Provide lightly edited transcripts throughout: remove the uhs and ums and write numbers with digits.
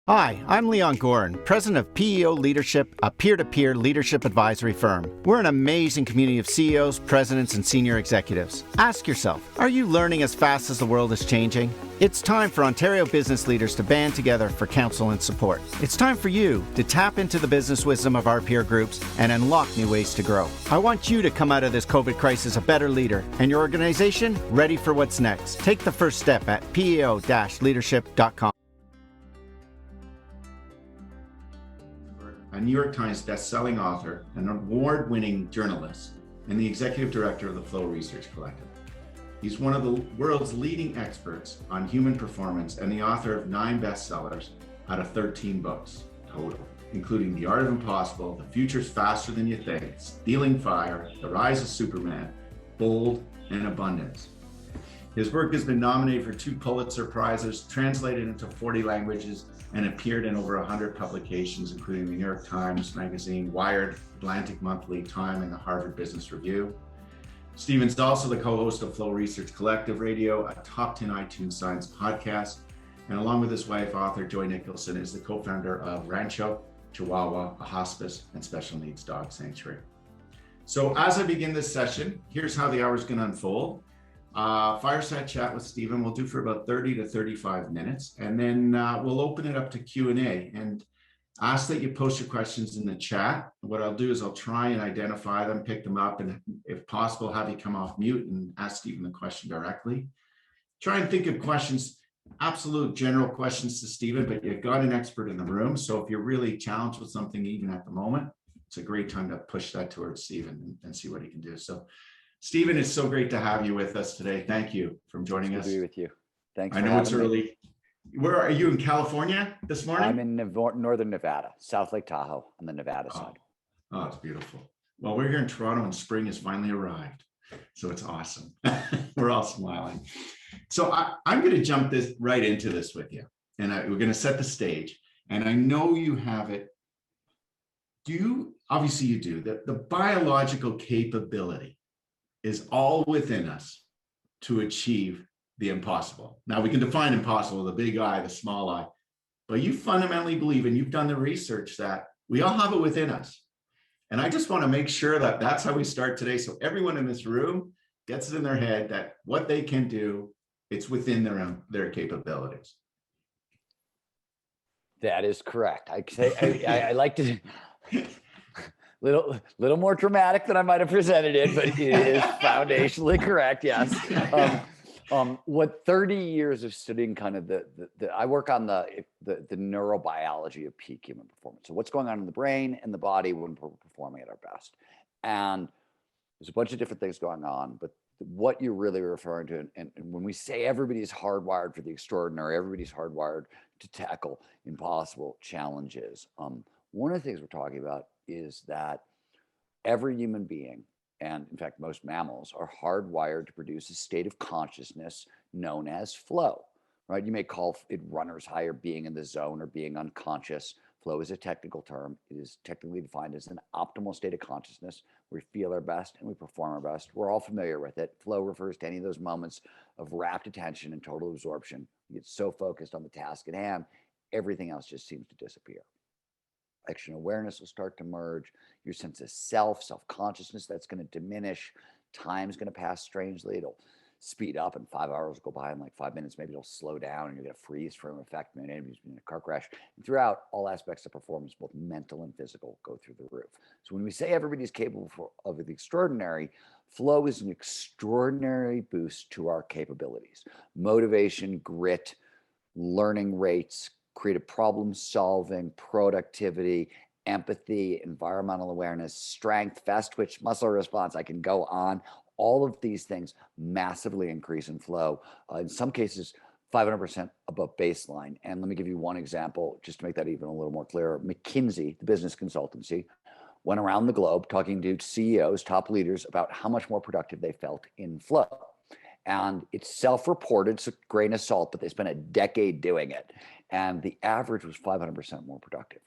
Hi, I'm Leon Gorin, president of PEO Leadership, a peer-to-peer leadership advisory firm. We're an amazing community of CEOs, presidents, and senior executives. Ask yourself, are you learning as fast as the world is changing? It's time for Ontario business leaders to band together for counsel and support. It's time for you to tap into the business wisdom of our peer groups and unlock new ways to grow. I want you to come out of this COVID crisis a better leader and your organization ready for what's next. Take the first step at peo-leadership.com. A New York Times bestselling author, an award-winning journalist, and the executive director of the Flow Research Collective. He's one of the world's leading experts on human performance and the author of 9 bestsellers out of 13 books total, including The Art of Impossible, The Future's Faster Than You Think, Stealing Fire, The Rise of Superman, Bold, and Abundance. His work has been nominated for 2 Pulitzer Prizes, translated into 40 languages, and appeared in over 100 publications, including the New York Times Magazine, Wired, Atlantic Monthly, Time, and the Harvard Business Review. Steven's also the co-host of Flow Research Collective Radio, a top 10 iTunes science podcast. And along with his wife, author Joy Nicholson, is the co-founder of Rancho Chihuahua, a hospice and special needs dog sanctuary. So as I begin this session, here's how the hour is going to unfold. Fireside chat with Steven we'll do for about 30 to 35 minutes, and then we'll open it up to Q&A and ask that you post your questions in the chat. What I'll do is I'll try and identify them, pick them up, and if possible, have you come off mute and ask Steven the question directly. Try and think of questions, absolute general questions to Steven, but you've got an expert in the room. So if you're really challenged with something even at the moment, it's a great time to push that towards Steven and see what he can do. So Steven, it's so great to have you with us today. Thank you for joining us. Good to be with you. Thanks. I know it's early. Where are you, in California this morning? I'm in northern Nevada, South Lake Tahoe on the Nevada side. Oh, it's beautiful. Well, we're here in Toronto and spring has finally arrived. So it's awesome. We're all smiling. So I'm going to jump right into this with you. And we're going to set the stage. And I know you have it. Obviously you do. The biological capability is all within us to achieve the impossible. Now we can define impossible, the big I, the small I, but you fundamentally believe, and you've done the research, that we all have it within us. And I just want to make sure that that's how we start today. So everyone in this room gets it in their head that what they can do, it's within their capabilities. That is correct. I like to... Little more dramatic than I might have presented it, but it is foundationally correct. Yes. What 30 years of studying kind of I work on the neurobiology of peak human performance. So what's going on in the brain and the body when we're performing at our best. And there's a bunch of different things going on, but what you're really referring to, and when we say everybody's hardwired for the extraordinary, everybody's hardwired to tackle impossible challenges. One of the things we're talking about is that every human being, and in fact, most mammals, are hardwired to produce a state of consciousness known as flow, right? You may call it runner's high or being in the zone or being unconscious. Flow is a technical term. It is technically defined as an optimal state of consciousness. We feel our best and we perform our best. We're all familiar with it. Flow refers to any of those moments of rapt attention and total absorption. You get so focused on the task at hand, everything else just seems to disappear. Action awareness will start to merge. Your sense of self-consciousness, that's going to diminish. Time's going to pass strangely. It'll speed up and 5 hours will go by in like 5 minutes. Maybe it'll slow down and you're going to freeze from effect. Maybe in a car crash. And throughout, all aspects of performance, both mental and physical, go through the roof. So when we say everybody's capable of the extraordinary, flow is an extraordinary boost to our capabilities. Motivation, grit, learning rates, creative problem solving, productivity, empathy, environmental awareness, strength, fast twitch, muscle response. I can go on. All of these things massively increase in flow. In some cases, 500% above baseline. And let me give you one example, just to make that even a little more clear. McKinsey, the business consultancy, went around the globe talking to CEOs, top leaders, about how much more productive they felt in flow. And it's self-reported, it's a grain of salt, but they spent a decade doing it. And the average was 500% more productive.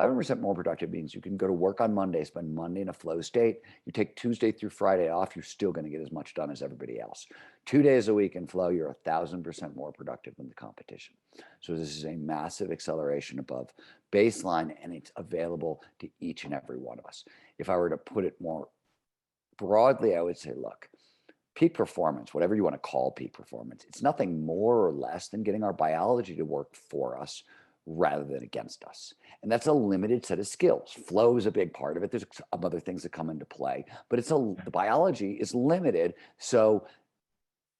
500% more productive means you can go to work on Monday, spend Monday in a flow state. You take Tuesday through Friday off, you're still going to get as much done as everybody else. 2 days a week in flow, you're 1,000% more productive than the competition. So this is a massive acceleration above baseline, and it's available to each and every one of us. If I were to put it more broadly, I would say, look, peak performance, whatever you want to call peak performance, it's nothing more or less than getting our biology to work for us rather than against us. And that's a limited set of skills. Flow is a big part of it. There's some other things that come into play, but the biology is limited. So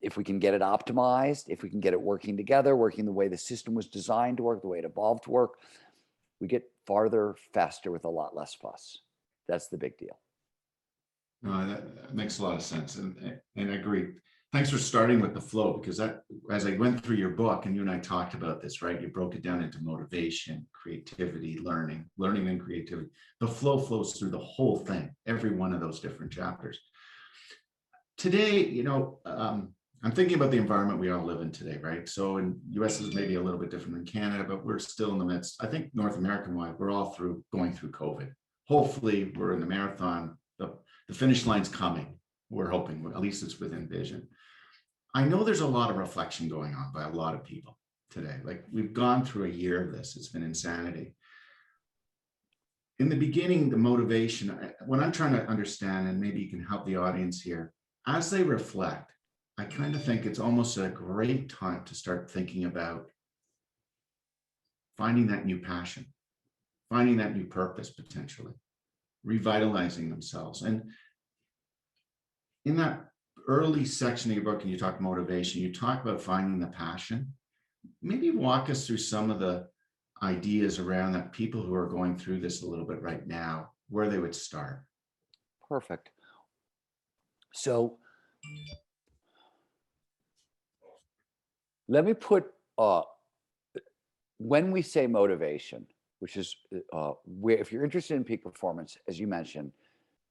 if we can get it optimized, if we can get it working together, working the way the system was designed to work, the way it evolved to work, we get farther, faster with a lot less fuss. That's the big deal. No, that makes a lot of sense, and I agree. Thanks for starting with the flow, because that, as I went through your book, and you and I talked about this, right? You broke it down into motivation, creativity, learning and creativity. The flow flows through the whole thing, every one of those different chapters. Today, I'm thinking about the environment we all live in today, right? So in US is maybe a little bit different than Canada, but we're still in the midst. I think North American-wide, we're all going through COVID. Hopefully we're in the marathon. The finish line's coming. We're hoping, at least it's within vision. I know there's a lot of reflection going on by a lot of people today. Like, we've gone through a year of this. It's been insanity. In the beginning, the motivation, what I'm trying to understand, and maybe you can help the audience here, as they reflect, I kind of think it's almost a great time to start thinking about finding that new passion, finding that new purpose, potentially revitalizing themselves. And in that early section of your book, and you talk motivation, you talk about finding the passion. Maybe walk us through some of the ideas around that, people who are going through this a little bit right now, where they would start. Perfect. So let me put, when we say motivation, which is where, if you're interested in peak performance, as you mentioned,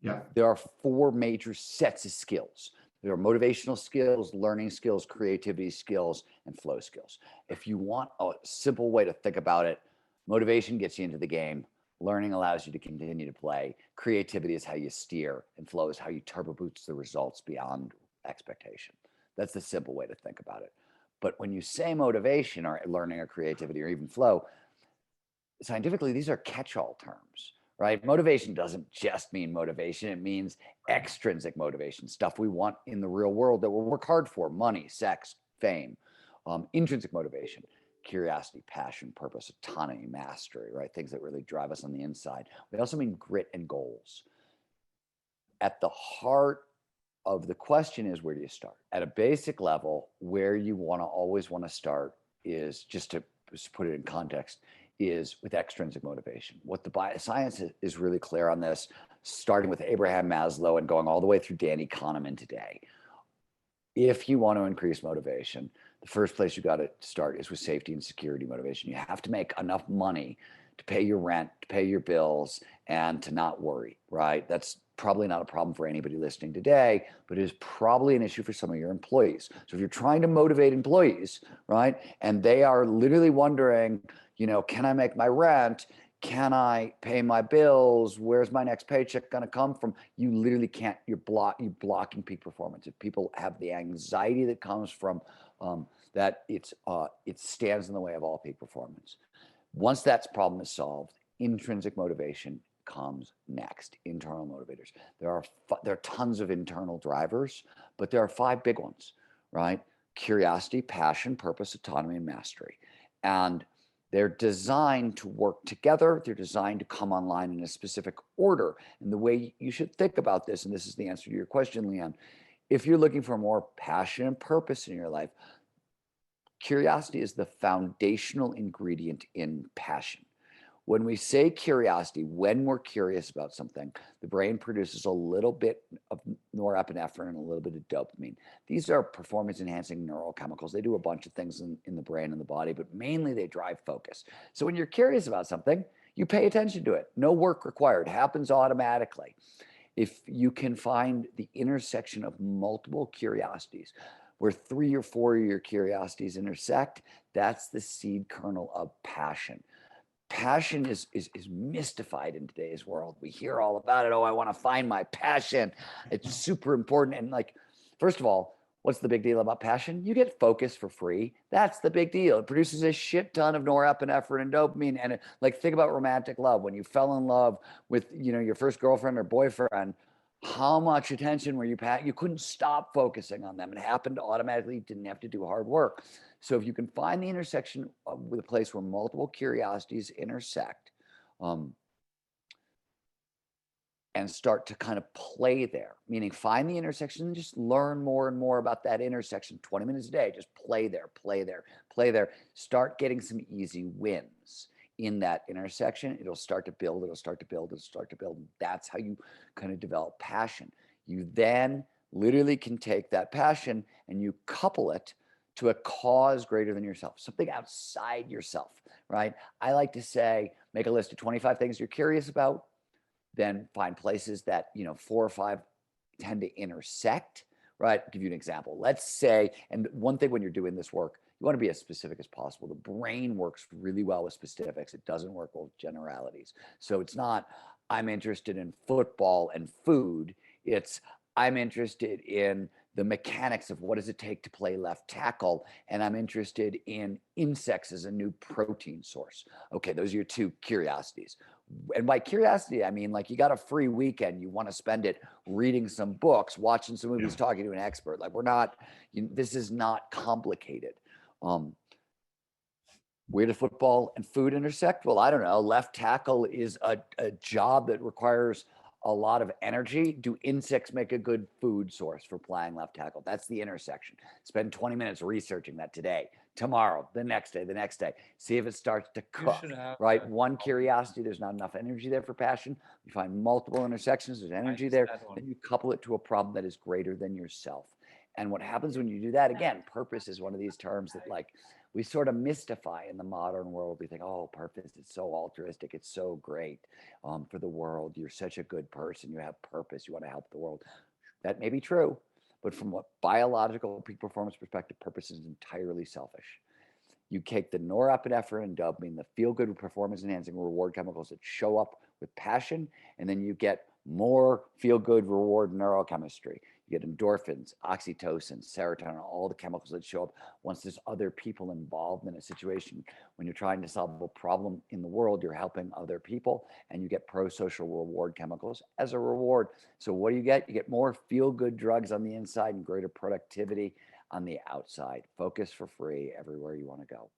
Yeah. there are 4 major sets of skills. There are motivational skills, learning skills, creativity skills, and flow skills. If you want a simple way to think about it, motivation gets you into the game. Learning allows you to continue to play. Creativity is how you steer, and flow is how you turbo boost the results beyond expectation. That's the simple way to think about it. But when you say motivation or learning or creativity or even flow, scientifically, these are catch-all terms, right? Motivation doesn't just mean motivation. It means extrinsic motivation, stuff we want in the real world that we'll work hard for: money, sex, fame. Intrinsic motivation: curiosity, passion, purpose, autonomy, mastery, right? Things that really drive us on the inside. We also mean grit and goals. At the heart of the question is, where do you start? At a basic level, where you always want to start is, just to put it in context, is with extrinsic motivation. What the science is really clear on this, starting with Abraham Maslow and going all the way through Danny Kahneman today. If you want to increase motivation, the first place you got to start is with safety and security motivation. You have to make enough money to pay your rent, to pay your bills, and to not worry, right? That's probably not a problem for anybody listening today, but it is probably an issue for some of your employees. So if you're trying to motivate employees, right, and they are literally wondering, can I make my rent? Can I pay my bills? Where's my next paycheck going to come from? You literally can't. You're blocking peak performance. If people have the anxiety that comes from that, it stands in the way of all peak performance. Once that problem is solved, intrinsic motivation comes next. Internal motivators. There are tons of internal drivers, but there are 5 big ones, right? Curiosity, passion, purpose, autonomy, and mastery. And they're designed to work together. They're designed to come online in a specific order. And the way you should think about this, and this is the answer to your question, Leanne, if you're looking for more passion and purpose in your life, curiosity is the foundational ingredient in passion. When we say curiosity, when we're curious about something, the brain produces a little bit of norepinephrine and a little bit of dopamine. These are performance-enhancing neurochemicals. They do a bunch of things in the brain and the body, but mainly they drive focus. So when you're curious about something, you pay attention to it. No work required. It happens automatically. If you can find the intersection of multiple curiosities, where 3 or 4 of your curiosities intersect, that's the seed kernel of passion. passion is mystified in today's world. We hear all about it. Oh, I want to find my passion. It's super important. And like, first of all, what's the big deal about passion? You get focus for free. That's the big deal. It produces a shit ton of norepinephrine and dopamine. And like, think about romantic love. When you fell in love with, your first girlfriend or boyfriend, how much attention were you paying? You couldn't stop focusing on them. It happened automatically. You didn't have to do hard work. So if you can find the intersection with a place where multiple curiosities intersect, and start to kind of play there, meaning find the intersection and just learn more and more about that intersection, 20 minutes a day, just play there, play there, play there. Start getting some easy wins in that intersection. It'll start to build, it'll start to build, it'll start to build. That's how you kind of develop passion. You then literally can take that passion and you couple it to a cause greater than yourself, something outside yourself, right? I like to say, make a list of 25 things you're curious about, then find places that, 4 or 5 tend to intersect, right? I'll give you an example. Let's say, and one thing when you're doing this work, you want to be as specific as possible. The brain works really well with specifics. It doesn't work well with generalities. So it's not, I'm interested in football and food. It's, I'm interested in the mechanics of what does it take to play left tackle, and I'm interested in insects as a new protein source. Okay, those are your 2 curiosities. And by curiosity, I mean, like, you got a free weekend, you want to spend it reading some books, watching some movies, talking to an expert. Like, we're not, this is not complicated. Where do football and food intersect? Well, I don't know. Left tackle is a job that requires a lot of energy. Do insects make a good food source for playing left tackle? That's the intersection. Spend 20 minutes researching that today, tomorrow, the next day. See if it starts to cook, right? One curiosity, there's not enough energy there for passion. You find multiple intersections, there's energy there. Then you couple it to a problem that is greater than yourself. And what happens when you do that, again, purpose is one of these terms that, like, we sort of mystify in the modern world. We think, oh, purpose, it's so altruistic. It's so great for the world. You're such a good person. You have purpose. You want to help the world. That may be true, but from a biological peak performance perspective, purpose is entirely selfish. You take the norepinephrine and dopamine, the feel-good performance enhancing reward chemicals that show up with passion, and then you get more feel-good reward neurochemistry. You get endorphins, oxytocin, serotonin, all the chemicals that show up once there's other people involved in a situation. When you're trying to solve a problem in the world, you're helping other people, and you get pro-social reward chemicals as a reward. So what do you get? You get more feel-good drugs on the inside and greater productivity on the outside. Focus for free everywhere you want to go.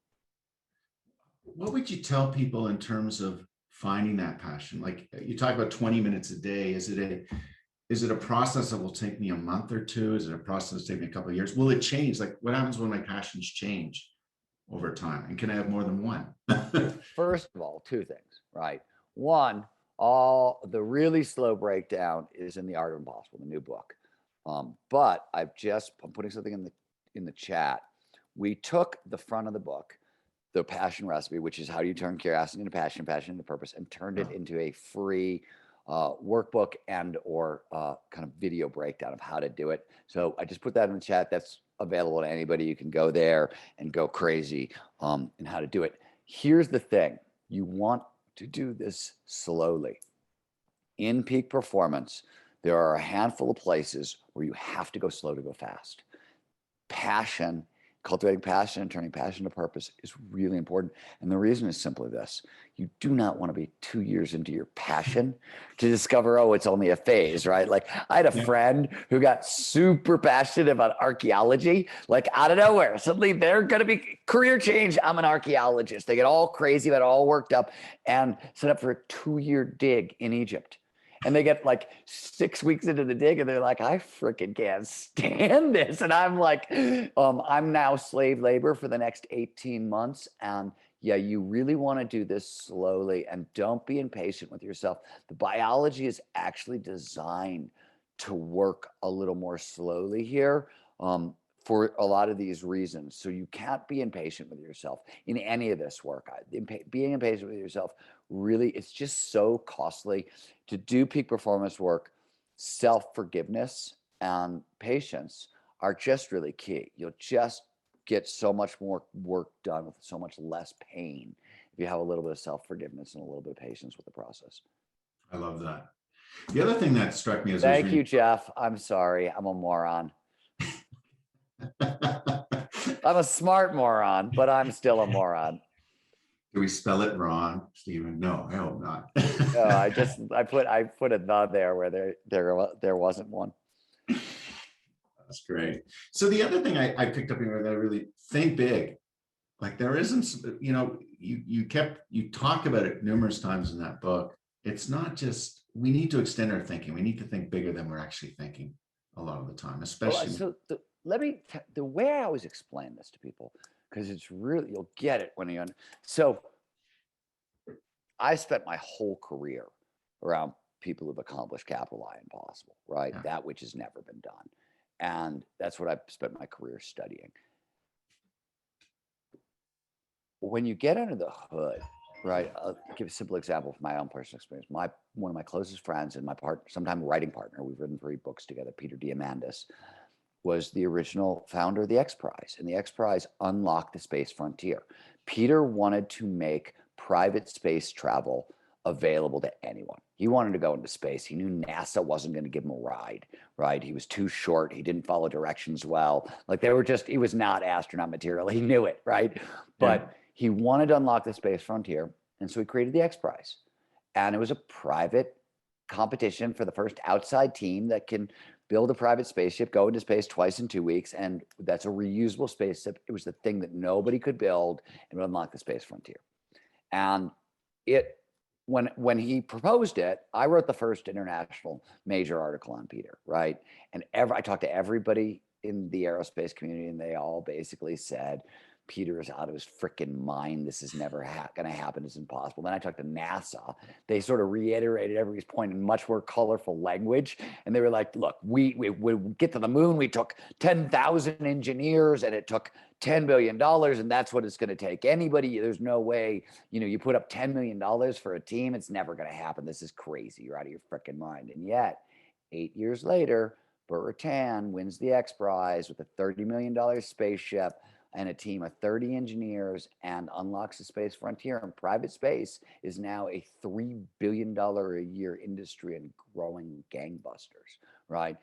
What would you tell people in terms of finding that passion? Like, you talk about 20 minutes a day. Is it a process that will take me a month or 2? Is it a process that take me a couple of years? Will it change? Like, what happens when my passions change over time? And can I have more than one? First of all, 2 things, right? One, all the really slow breakdown is in The Art of Impossible, the new book. But I'm putting something in the chat. We took the front of the book, the passion recipe, which is how do you turn curiosity into passion, passion into purpose, and turned it into a free workbook and or kind of video breakdown of how to do it. So I just put that in the chat. That's available to anybody. You can go there and go crazy in how to do it. Here's the thing. You want to do this slowly. In peak performance, there are a handful of places where you have to go slow to go fast. Passion, cultivating passion and turning passion to purpose is really important. And the reason is simply this. You do not want to be 2 years into your passion to discover, oh, it's only a phase, right? Like, I had a friend who got super passionate about archaeology, like out of nowhere. Suddenly they're going to be career change. I'm an archaeologist. They get all crazy, but all worked up and set up for a 2-year dig in Egypt. And they get like 6 weeks into the dig and they're like, I freaking can't stand this. And I'm like, I'm now slave labor for the next 18 months. And yeah, you really want to do this slowly and don't be impatient with yourself. The biology is actually designed to work a little more slowly here for a lot of these reasons. So you can't be impatient with yourself in any of this work. Being impatient with yourself, really, it's just so costly. To do peak performance work, self-forgiveness and patience are just really key. You'll just get so much more work done with so much less pain if you have a little bit of self-forgiveness and a little bit of patience with the process. I love that. The other thing that struck me as Thank you, Jeff. I'm sorry. I'm a moron. I'm a smart moron, but I'm still a moron. Do we spell it wrong, Steven? No, I hope not. No, I put a the there where there wasn't one. That's great. So the other thing I picked up here that I really think big, like there isn't, you talk about it numerous times in that book. It's not just, we need to extend our thinking. We need to think bigger than we're actually thinking a lot of the time, especially. So the way I always explain this to people, because it's really, you'll get it when you, so I spent my whole career around people who've accomplished capital I impossible, right? Yeah. That which has never been done. And that's what I've spent my career studying. When you get under the hood, right? I'll give a simple example from my own personal experience. One of my closest friends and my sometime writing partner, we've written 3 books together, Peter Diamandis, was the original founder of the X Prize. And the X Prize unlocked the space frontier. Peter wanted to make private space travel available to anyone. He wanted to go into space. He knew NASA wasn't going to give him a ride, right? He was too short. He didn't follow directions well. Like he was not astronaut material. He knew it, right? But he wanted to unlock the space frontier. And so he created the X Prize. And it was a private competition for the first outside team that can build a private spaceship, go into space twice in 2 weeks. And that's a reusable spaceship. It was the thing that nobody could build and would unlock the space frontier. And when he proposed it, I wrote the first international major article on Peter, right? And I talked to everybody in the aerospace community, and they all basically said, Peter is out of his freaking mind. This is never going to happen. It's impossible. Then I talked to NASA. They sort of reiterated everybody's point in much more colorful language. And they were like, look, we get to the moon. We took 10,000 engineers and it took $10 billion. And that's what it's going to take. There's no way, you put up $10 million for a team. It's never going to happen. This is crazy. You're out of your freaking mind. And yet 8 years later, Burt Rutan wins the X Prize with a $30 million spaceship and a team of 30 engineers and unlocks the space frontier. And private space is now a $3 billion a year industry and growing gangbusters, right?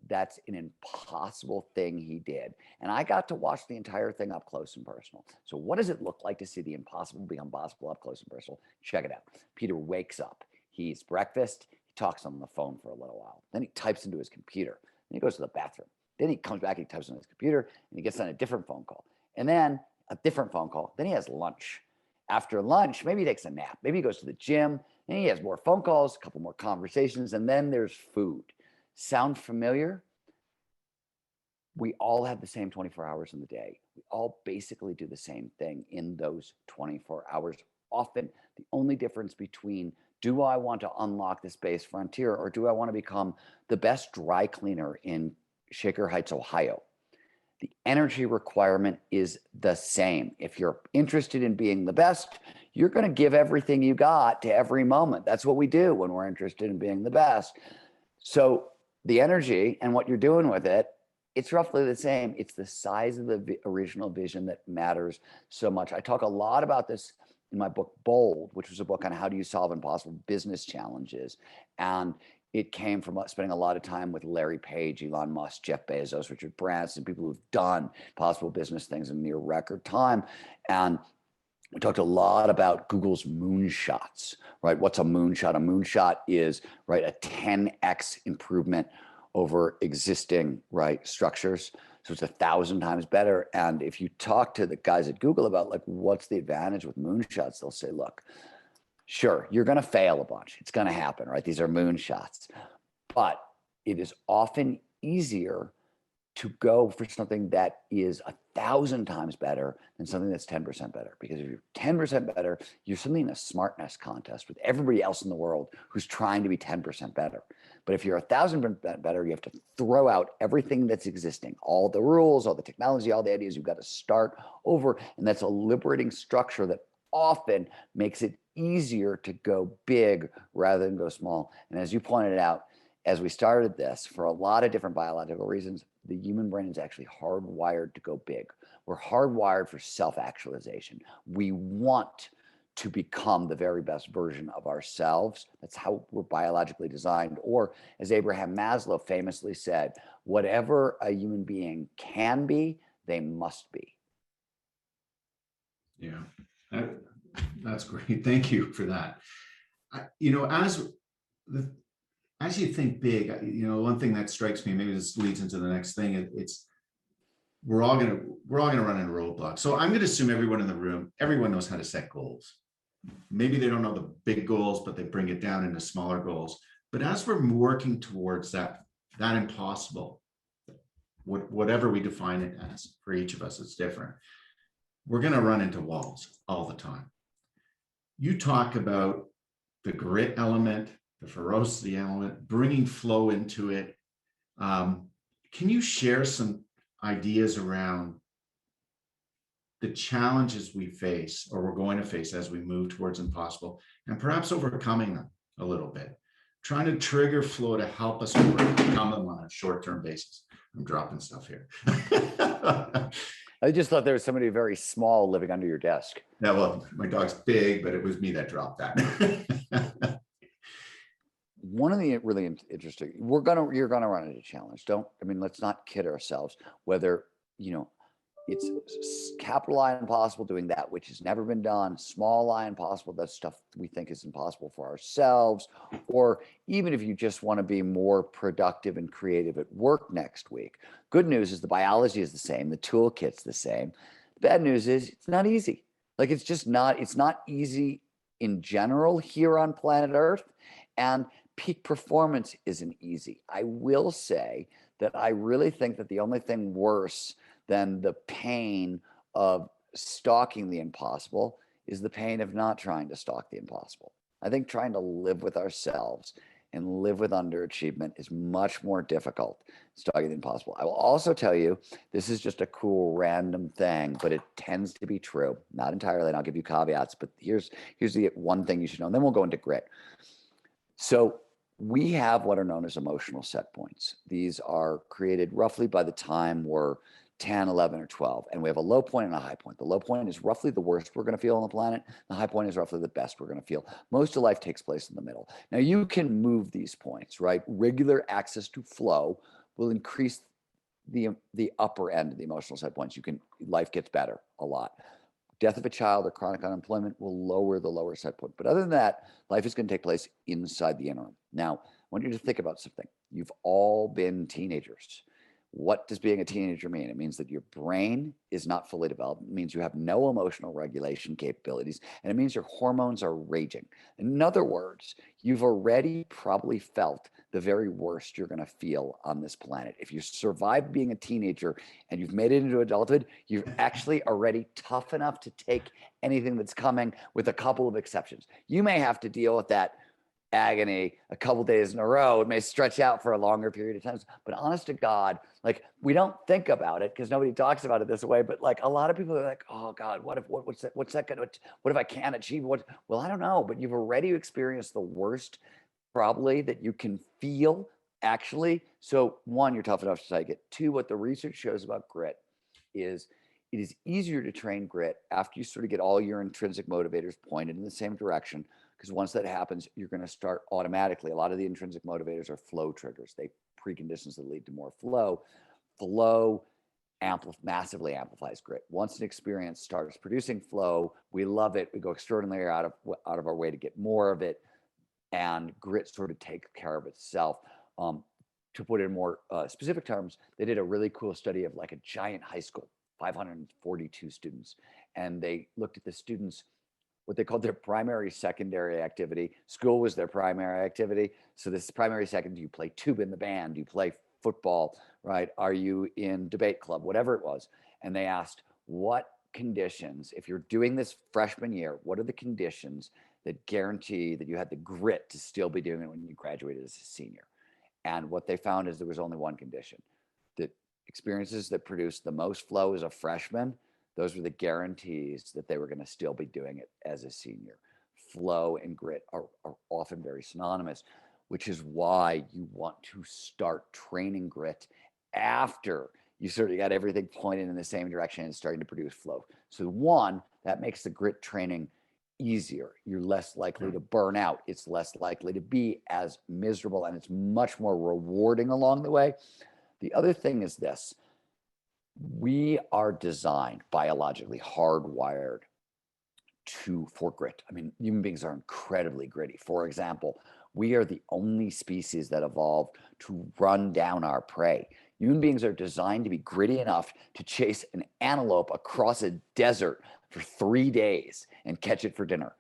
That's an impossible thing he did. And I got to watch the entire thing up close and personal. So what does it look like to see the impossible become possible up close and personal? Check it out. Peter wakes up, he eats breakfast, he talks on the phone for a little while. Then he types into his computer, then he goes to the bathroom. Then he comes back, he types on his computer, and he gets on a different phone call. And then a different phone call. Then he has lunch. After lunch, maybe he takes a nap. Maybe he goes to the gym. Then he has more phone calls, a couple more conversations, and then there's food. Sound familiar? We all have the same 24 hours in the day. We all basically do the same thing in those 24 hours. Often, the only difference between do I want to unlock the space frontier or do I want to become the best dry cleaner in Shaker Heights, Ohio, the energy requirement is the same. If you're interested in being the best, you're going to give everything you got to every moment. That's what we do when we're interested in being the best. So the energy and what you're doing with it, it's roughly the same. It's the size of the original vision that matters so much. I talk a lot about this in my book, Bold, which was a book on how do you solve impossible business challenges. And it came from spending a lot of time with Larry Page, Elon Musk, Jeff Bezos, Richard Branson, people who've done possible business things in near record time. And we talked a lot about Google's moonshots, right? What's a moonshot? A moonshot is, right, a 10x improvement over existing, right, structures. So it's 1,000 times better. And if you talk to the guys at Google about like, what's the advantage with moonshots, they'll say, look, sure, you're going to fail a bunch. It's going to happen, right? These are moonshots. But it is often easier to go for something that is 1,000 times better than something that's 10% better. Because if you're 10% better, you're suddenly in a smartness contest with everybody else in the world who's trying to be 10% better. But if you're 1,000% better, you have to throw out everything that's existing, all the rules, all the technology, all the ideas. You've got to start over. And that's a liberating structure that often makes it easier to go big rather than go small. And as you pointed out, as we started this, for a lot of different biological reasons, the human brain is actually hardwired to go big. We're hardwired for self-actualization. We want to become the very best version of ourselves. That's how we're biologically designed. Or as Abraham Maslow famously said, whatever a human being can be, they must be. Yeah, that's great. Thank you for that. You know, as you think big, you know, one thing that strikes me, maybe this leads into the next thing, it's we're all gonna run into roadblocks. So I'm gonna assume everyone in the room, everyone knows how to set goals. Maybe they don't know the big goals, but they bring it down into smaller goals. But as we're working towards that impossible, whatever we define it as, for each of us, it's different. We're gonna run into walls all the time. You talk about the grit element, the ferocity element, bringing flow into it. Can you share some ideas around the challenges we face or we're going to face as we move towards impossible, and perhaps overcoming them a little bit, trying to trigger flow to help us overcome them on a short-term basis? I'm dropping stuff here. I just thought there was somebody very small living under your desk. Yeah, well, my dog's big, but it was me that dropped that. One of the really interesting, you're gonna run into challenge. Let's not kid ourselves. Whether, you know, it's capital I impossible, doing that which has never been done, small I impossible, that's stuff we think is impossible for ourselves, or even if you just want to be more productive and creative at work next week. Good news is the biology is the same, the toolkit's the same. The bad news is it's not easy. Like, it's not easy in general here on planet Earth, and peak performance isn't easy. I will say that I really think that the only thing worse than the pain of stalking the impossible is the pain of not trying to stalk the impossible. I think trying to live with ourselves and live with underachievement is much more difficult than stalking the impossible. I will also tell you, this is just a cool random thing, but it tends to be true. Not entirely, and I'll give you caveats, but here's the one thing you should know, and then we'll go into grit. So we have what are known as emotional set points. These are created roughly by the time we're 10, 11, or 12. And we have a low point and a high point. The low point is roughly the worst we're going to feel on the planet. The high point is roughly the best we're going to feel. Most of life takes place in the middle. Now, you can move these points, right? Regular access to flow will increase the upper end of the emotional set points. Life gets better a lot. Death of a child or chronic unemployment will lower the lower set point. But other than that, life is going to take place inside the interim. Now, I want you to think about something. You've all been teenagers. What does being a teenager mean? It means that your brain is not fully developed. It means you have no emotional regulation capabilities, and it means your hormones are raging. In other words, you've already probably felt the very worst you're going to feel on this planet. If you survived being a teenager and you've made it into adulthood, you're actually already tough enough to take anything that's coming, with a couple of exceptions. You may have to deal with that agony a couple days in a row. It may stretch out for a longer period of time, but honest to God, like, we don't think about it because nobody talks about it this way, but like, a lot of people are like, oh God, what's that gonna, what if I can't achieve well, I don't know, but you've already experienced the worst probably that you can feel, actually. So one, you're tough enough to take it. Two, what the research shows about grit is it is easier to train grit after you sort of get all your intrinsic motivators pointed in the same direction. Because once that happens, you're going to start automatically. A lot of the intrinsic motivators are flow triggers. They preconditions that lead to more flow. Flow massively amplifies grit. Once an experience starts producing flow, we love it. We go extraordinarily out of our way to get more of it, and grit sort of takes care of itself. To put it in more specific terms, they did a really cool study of like a giant high school, 542 students, and they looked at the students, what they called their primary secondary activity. School was their primary activity. So this primary second, do you play tuba in the band? Do you play football, right? Are you in debate club? Whatever it was. And they asked, what conditions, if you're doing this freshman year, what are the conditions that guarantee that you had the grit to still be doing it when you graduated as a senior? And what they found is there was only one condition. The experiences that produced the most flow as a freshman, those were the guarantees that they were going to still be doing it as a senior. Flow and grit are often very synonymous, which is why you want to start training grit after you sort of got everything pointed in the same direction and starting to produce flow. So one, that makes the grit training easier. You're less likely to burn out. It's less likely to be as miserable, and it's much more rewarding along the way. The other thing is this: we are designed, biologically hardwired for grit. I mean, human beings are incredibly gritty. For example, we are the only species that evolved to run down our prey. Human beings are designed to be gritty enough to chase an antelope across a desert for 3 days and catch it for dinner.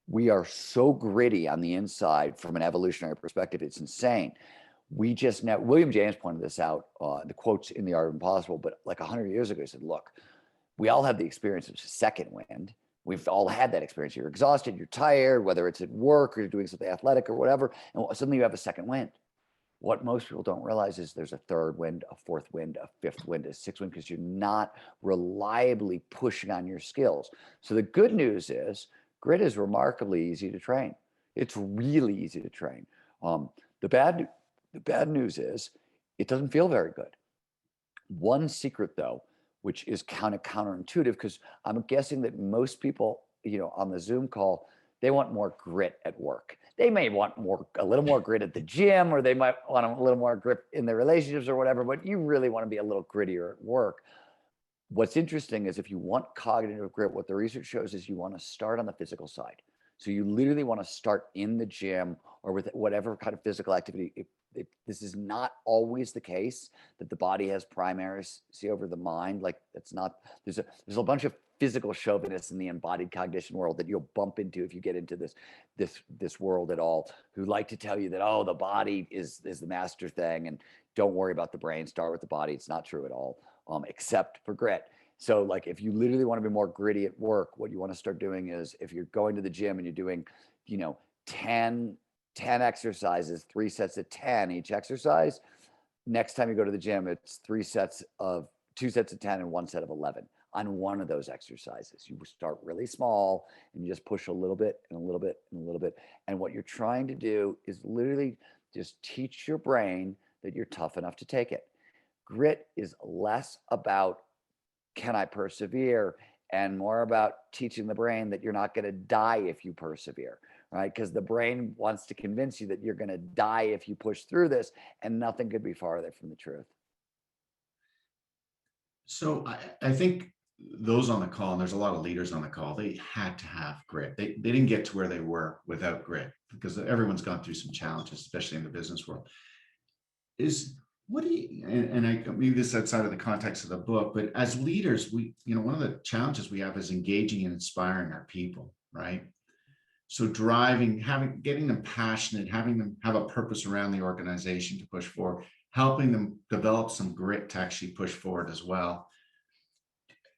We are so gritty on the inside from an evolutionary perspective, it's insane. We just now, William James pointed this out, the quotes in The Art of Impossible, but like 100 years ago, he said, look, we all have the experience of second wind. We've all had that experience. You're exhausted, you're tired, whether it's at work or you're doing something athletic or whatever, and suddenly you have a second wind. What most people don't realize is there's a third wind, a fourth wind, a fifth wind, a sixth wind, because you're not reliably pushing on your skills. So the good news is grit is remarkably easy to train. It's really easy to train. The bad news is it doesn't feel very good. One secret, though, which is kind of counterintuitive, because I'm guessing that most people, on the Zoom call, they want more grit at work. They may want a little more grit at the gym, or they might want a little more grit in their relationships or whatever, but you really want to be a little grittier at work. What's interesting is if you want cognitive grit, what the research shows is you want to start on the physical side. So you literally want to start in the gym or with whatever kind of physical activity. This is not always the case that the body has primacy over the mind. Like that's not, there's a bunch of physical chauvinists in the embodied cognition world that you'll bump into if you get into this world at all, who like to tell you that, oh, the body is the master thing and don't worry about the brain, start with the body. It's not true at all, except for grit. So like if you literally want to be more gritty at work, what you want to start doing is, if you're going to the gym and you're doing, 10 exercises, 3 sets of 10 each exercise, next time you go to the gym, it's 2 sets of 10 and 1 set of 11 on one of those exercises. You start really small and you just push a little bit and a little bit and a little bit. And what you're trying to do is literally just teach your brain that you're tough enough to take it. Grit is less about can I persevere and more about teaching the brain that you're not going to die if you persevere, right? Because the brain wants to convince you that you're going to die if you push through this, and nothing could be farther from the truth. So I think those on the call, and there's a lot of leaders on the call, they had to have grit. They didn't get to where they were without grit, because everyone's gone through some challenges, especially in the business world. What do you, and I maybe this outside of the context of the book, but as leaders, one of the challenges we have is engaging and inspiring our people, right? So getting them passionate, having them have a purpose around the organization to push forward, helping them develop some grit to actually push forward as well.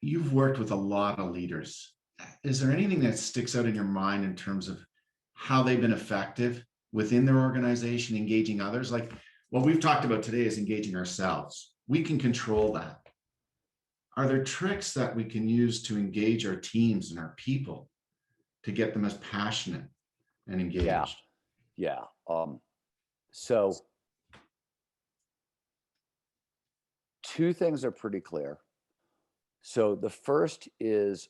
You've worked with a lot of leaders. Is there anything that sticks out in your mind in terms of how they've been effective within their organization, engaging others? Like what we've talked about today is engaging ourselves. We can control that. Are there tricks that we can use to engage our teams and our people to get them as passionate and engaged? Yeah. So 2 things are pretty clear. So the first is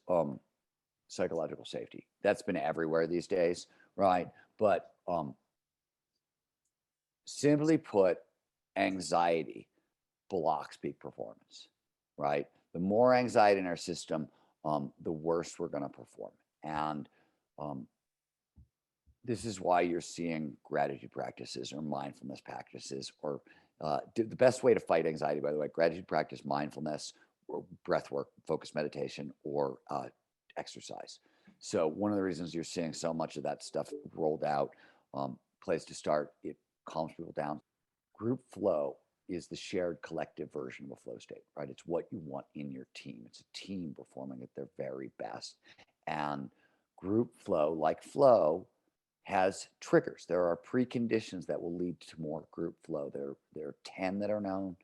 psychological safety. That's been everywhere these days, right? But simply put, anxiety blocks peak performance, right? The more anxiety in our system, the worse we're going to perform. And this is why you're seeing gratitude practices or mindfulness practices, or the best way to fight anxiety, by the way, gratitude practice, mindfulness, or breath work, focused meditation, or exercise. So one of the reasons you're seeing so much of that stuff rolled out, place to start, it calms people down. Group flow is the shared collective version of a flow state, right? It's what you want in your team. It's a team performing at their very best. And group flow, like flow, has triggers. There are preconditions that will lead to more group flow. There are 10 that are known.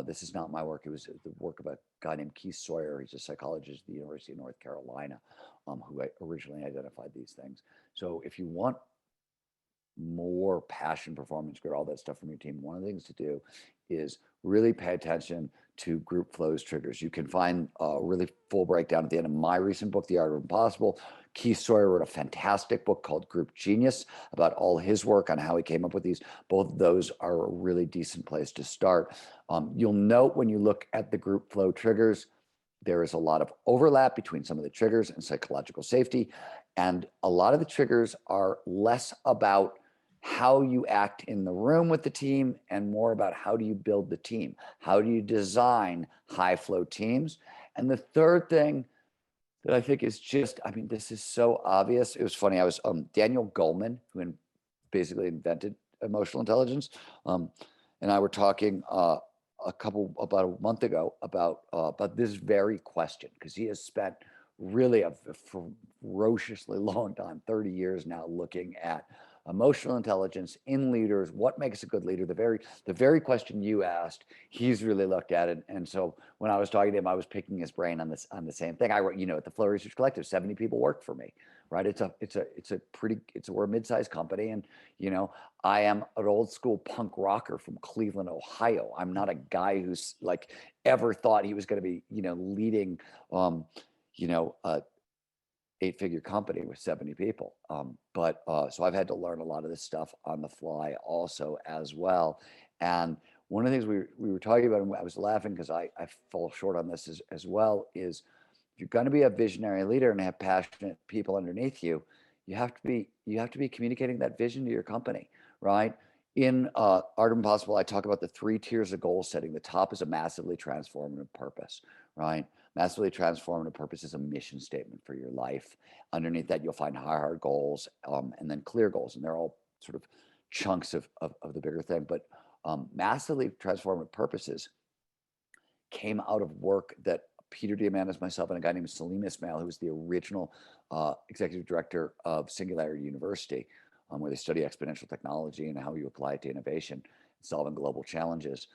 This is not my work. It was the work of a guy named Keith Sawyer. He's a psychologist at the University of North Carolina, who originally identified these things. So if you want more passion, performance, grit, all that stuff from your team, one of the things to do is really pay attention to group flows triggers. You can find a really full breakdown at the end of my recent book, The Art of Impossible. Keith Sawyer wrote a fantastic book called Group Genius about all his work on how he came up with these. Both of those are a really decent place to start. You'll note when you look at the group flow triggers, there is a lot of overlap between some of the triggers and psychological safety. And a lot of the triggers are less about how you act in the room with the team and more about how do you build the team? How do you design high flow teams? And the third thing that I think is just, I mean, this is so obvious. It was funny. I was Daniel Goleman, who basically invented emotional intelligence, and I were talking about a month ago about this very question, because he has spent really a ferociously long time, 30 years now, looking at emotional intelligence in leaders. What makes a good leader? The very question you asked, he's really looked at it. And so when I was talking to him, I was picking his brain on the same thing. I wrote, at the Flow Research Collective, 70 people work for me, right? We're a mid-sized company, and I am an old school punk rocker from Cleveland, Ohio. I'm not a guy who's like ever thought he was going to be, leading, a 8-figure company with 70 people. So I've had to learn a lot of this stuff on the fly also as well. And one of the things we were talking about, and I was laughing because I fall short on this as well, is if you're going to be a visionary leader and have passionate people underneath you, you have to be communicating that vision to your company, right? In Art of Impossible, I talk about the 3 tiers of goal setting. The top is a massively transformative purpose, right? Massively transformative purpose is a mission statement for your life. Underneath that, you'll find hard goals, and then clear goals, and they're all sort of chunks of the bigger thing. But massively transformative purposes came out of work that Peter Diamandis, myself, and a guy named Salim Ismail, who was the original executive director of Singularity University, where they study exponential technology and how you apply it to innovation, solving global challenges.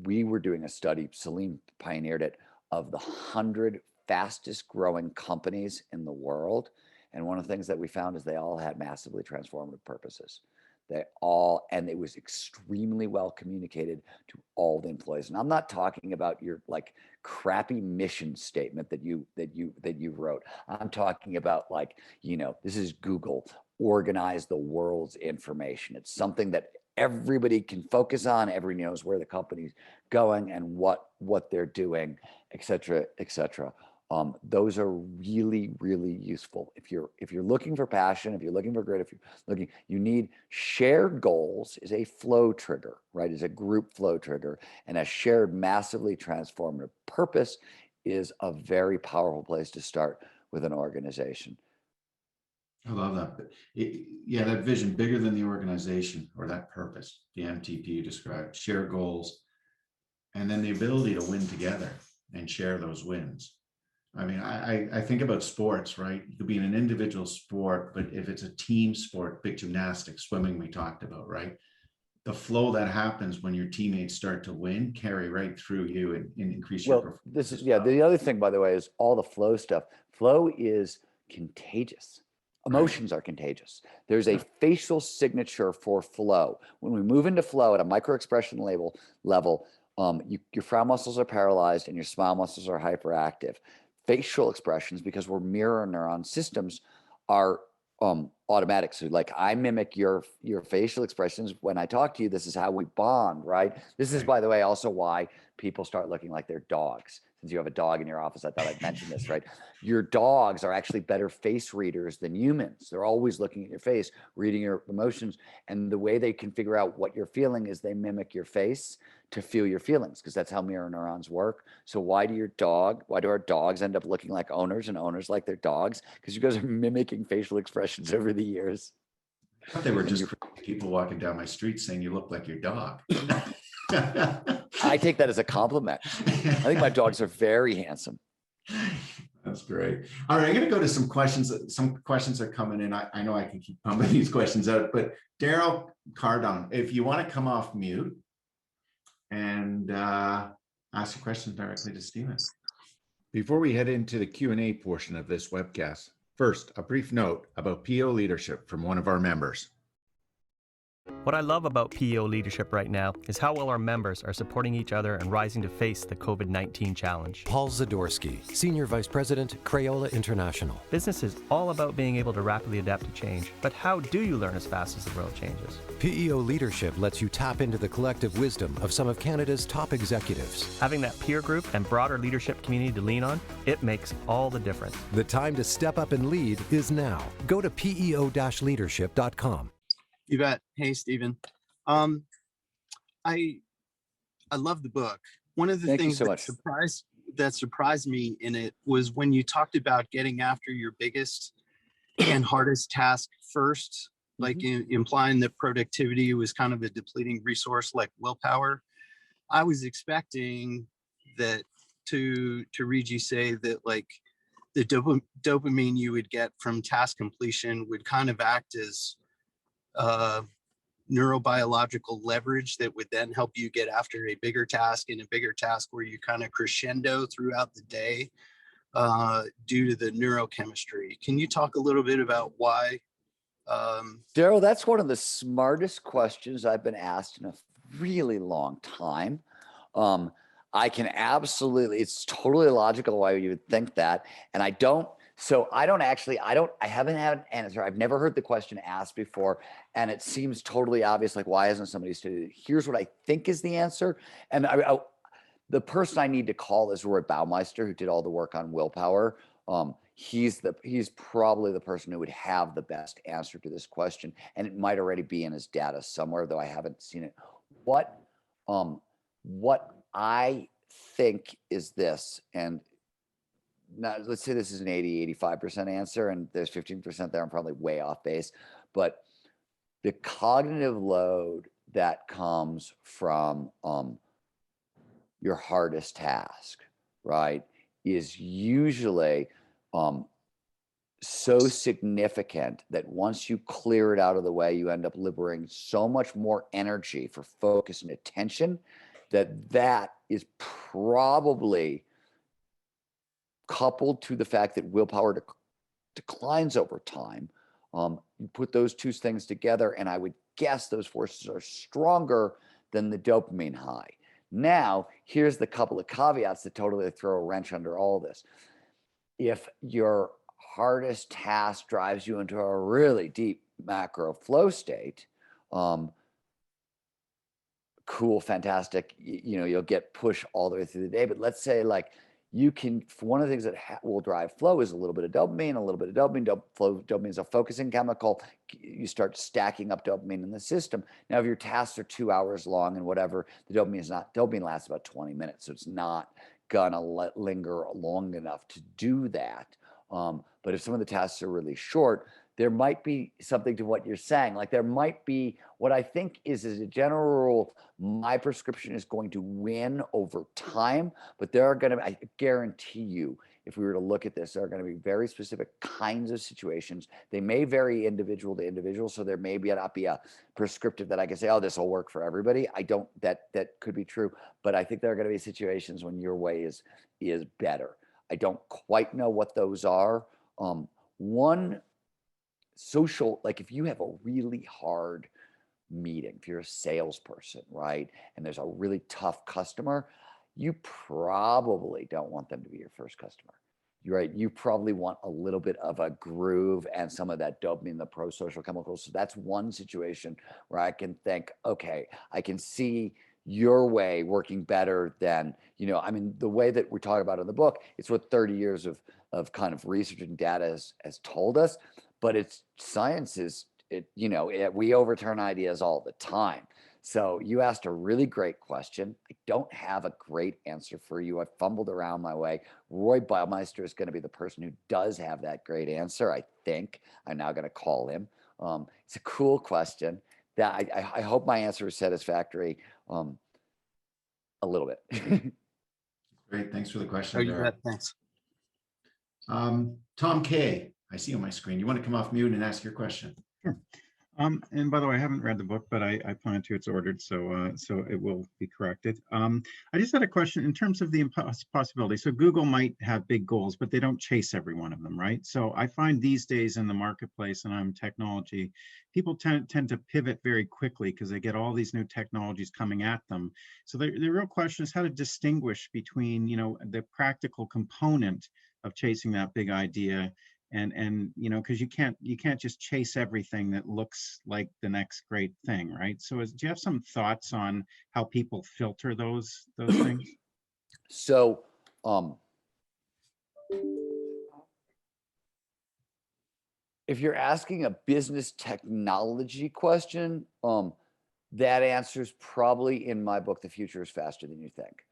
We were doing a study, Salim pioneered it, of the 100 fastest growing companies in the world. And one of the things that we found is they all had massively transformative purposes. And it was extremely well communicated to all the employees. And I'm not talking about your like crappy mission statement that you wrote. I'm talking about this is Google, organize the world's information. It's something that everybody can focus on. Everybody knows where the company's going and what they're doing, et cetera, et cetera. Those are really, really useful. If you're looking for passion, if you're looking for grit, you need shared goals is a flow trigger, right? Is a group flow trigger, and a shared massively transformative purpose is a very powerful place to start with an organization. I love that. That vision bigger than the organization, or that purpose, the MTP you described, share goals, and then the ability to win together and share those wins. I mean, I think about sports, right? You could be in an individual sport, but if it's a team sport, big gymnastics, swimming, we talked about, right? The flow that happens when your teammates start to win carry right through you and increase your performance. The other thing, by the way, is all the flow stuff. Flow is contagious. Emotions are contagious. There's a facial signature for flow. When we move into flow at a micro expression level, your frown muscles are paralyzed and your smile muscles are hyperactive. Facial expressions, because we're mirror neuron systems, are automatic. So like I mimic your facial expressions when I talk to you. This is how we bond, right? This is, by the way, also why people start looking like their dogs. Since you have a dog in your office, I thought I'd mention this, right? Your dogs are actually better face readers than humans. They're always looking at your face, reading your emotions. And the way they can figure out what you're feeling is they mimic your face to feel your feelings, because that's how mirror neurons work. So why do our dogs end up looking like owners and owners like their dogs? Because you guys are mimicking facial expressions over the years. I thought they were just people walking down my street saying you look like your dog. I take that as a compliment. I think my dogs are very handsome. That's great. All right, I'm going to go to some questions. Some questions are coming in. I know I can keep pumping these questions out, but Daryl Cardone, if you want to come off mute and ask a question directly to Steven. Before we head into the Q&A portion of this webcast, first, a brief note about PO leadership from one of our members. What I love about PEO leadership right now is how well our members are supporting each other and rising to face the COVID-19 challenge. Paul Zadorsky, Senior Vice President, Crayola International. Business is all about being able to rapidly adapt to change, but how do you learn as fast as the world changes? PEO leadership lets you tap into the collective wisdom of some of Canada's top executives. Having that peer group and broader leadership community to lean on, it makes all the difference. The time to step up and lead is now. Go to peo-leadership.com. You bet. Hey, Steven. I love the book. One of the Thank you things so that much. surprised me in it was when you talked about getting after your biggest and hardest task first, like implying that productivity was kind of a depleting resource like willpower. I was expecting that to read you say that like the dopamine you would get from task completion would kind of act as neurobiological leverage that would then help you get after a bigger task, and a bigger task where you kind of crescendo throughout the day due to the neurochemistry. Can you talk a little bit about why? Daryl, that's one of the smartest questions I've been asked in a really long time. I can absolutely, it's totally logical why you would think that. And I haven't had an answer. I've never heard the question asked before. And it seems totally obvious. Like, why hasn't somebody studied it? Here's what I think is the answer. And the person I need to call is Roy Baumeister, who did all the work on willpower. He's probably the person who would have the best answer to this question. And it might already be in his data somewhere, though I haven't seen it. What I think is this, and now let's say this is an 85% answer, and there's 15% there. I'm probably way off base, but the cognitive load that comes from your hardest task, right, is usually so significant that once you clear it out of the way, you end up liberating so much more energy for focus and attention that is probably coupled to the fact that willpower declines over time. You put those two things together, and I would guess those forces are stronger than the dopamine high. Now, here's the couple of caveats that totally throw a wrench under all this. If your hardest task drives you into a really deep macro flow state, cool, fantastic, you'll get push all the way through the day. But let's say like one of the things that will drive flow is a little bit of dopamine. Dopamine is a focusing chemical. You start stacking up dopamine in the system. Now, if your tasks are 2 hours long and whatever, dopamine lasts about 20 minutes. So it's not gonna linger long enough to do that. But if some of the tasks are really short, there might be something to what you're saying. Like there might be, what I think is a general rule, my prescription is going to win over time, but there are gonna be, I guarantee you, if we were to look at this, there are gonna be very specific kinds of situations. They may vary individual to individual, so there may not be a prescriptive that I can say, oh, this will work for everybody. That could be true, but I think there are gonna be situations when your way is better. I don't quite know what those are. One social, like if you have a really hard meeting, if you're a salesperson, right, and there's a really tough customer, you probably don't want them to be your first customer. You're right. You probably want a little bit of a groove and some of that dopamine, the pro-social chemicals. So that's one situation where I can think, okay, I can see your way working better than, the way that we're talking about in the book, it's what 30 years of kind of research and data has told us, but it's science we overturn ideas all the time. So you asked a really great question. I don't have a great answer for you. I fumbled around my way. Roy Baumeister is going to be the person who does have that great answer, I think. I'm now going to call him. It's a cool question. That I hope my answer is satisfactory a little bit. Great. Thanks for the question. Oh, you bet. Thanks. Tom K, I see on my screen. You want to come off mute and ask your question? Sure. And by the way, I haven't read the book, but I plan to. It's ordered, so it will be corrected. I just had a question in terms of the possibility. So Google might have big goals, but they don't chase every one of them, right? So I find these days in the marketplace and on technology, people tend to pivot very quickly because they get all these new technologies coming at them. So the real question is how to distinguish between, the practical component of chasing that big idea and because you can't just chase everything that looks like the next great thing, right? So do you have some thoughts on how people filter those things? So if you're asking a business technology question, that answer is probably in my book, The Future is Faster Than You Think.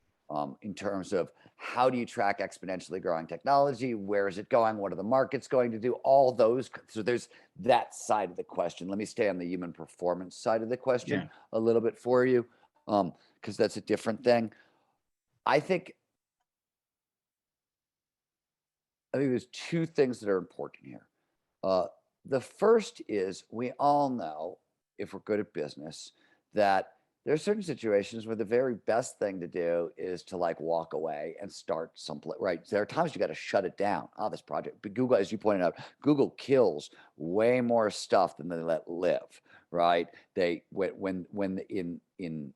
In terms of how do you track exponentially growing technology? Where is it going? What are the markets going to do? All those. So there's that side of the question. Let me stay on the human performance side of the question a little bit for you, because that's a different thing. I think there's two things that are important here. The first is we all know, if we're good at business, that there are certain situations where the very best thing to do is to walk away and start someplace, right? There are times you got to shut it down. This project, but Google, as you pointed out, Google kills way more stuff than they let live, right? They, when in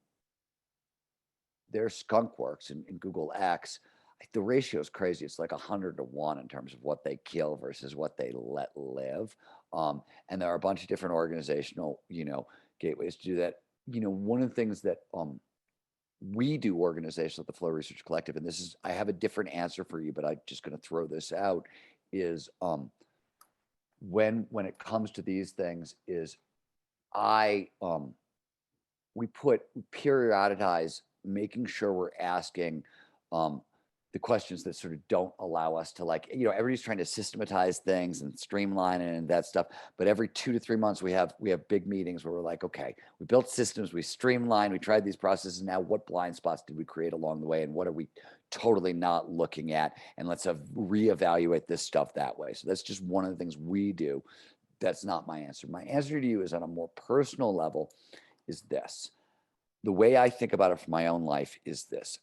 their skunk works in Google X, the ratio is crazy. It's like 100-to-1 in terms of what they kill versus what they let live. And there are a bunch of different organizational, gateways to do that. One of the things that we do organizational at the Flow Research Collective, and this is, I have a different answer for you, but I'm just going to throw this out, is when it comes to these things is we periodicize making sure we're asking the questions that sort of don't allow us to everybody's trying to systematize things and streamline it and that stuff. But every 2 to 3 months, we have big meetings where we're like, okay, we built systems, we streamlined, we tried these processes. Now what blind spots did we create along the way? And what are we totally not looking at? And let's reevaluate this stuff that way. So that's just one of the things we do. That's not my answer. My answer to you is on a more personal level is this. The way I think about it for my own life is this.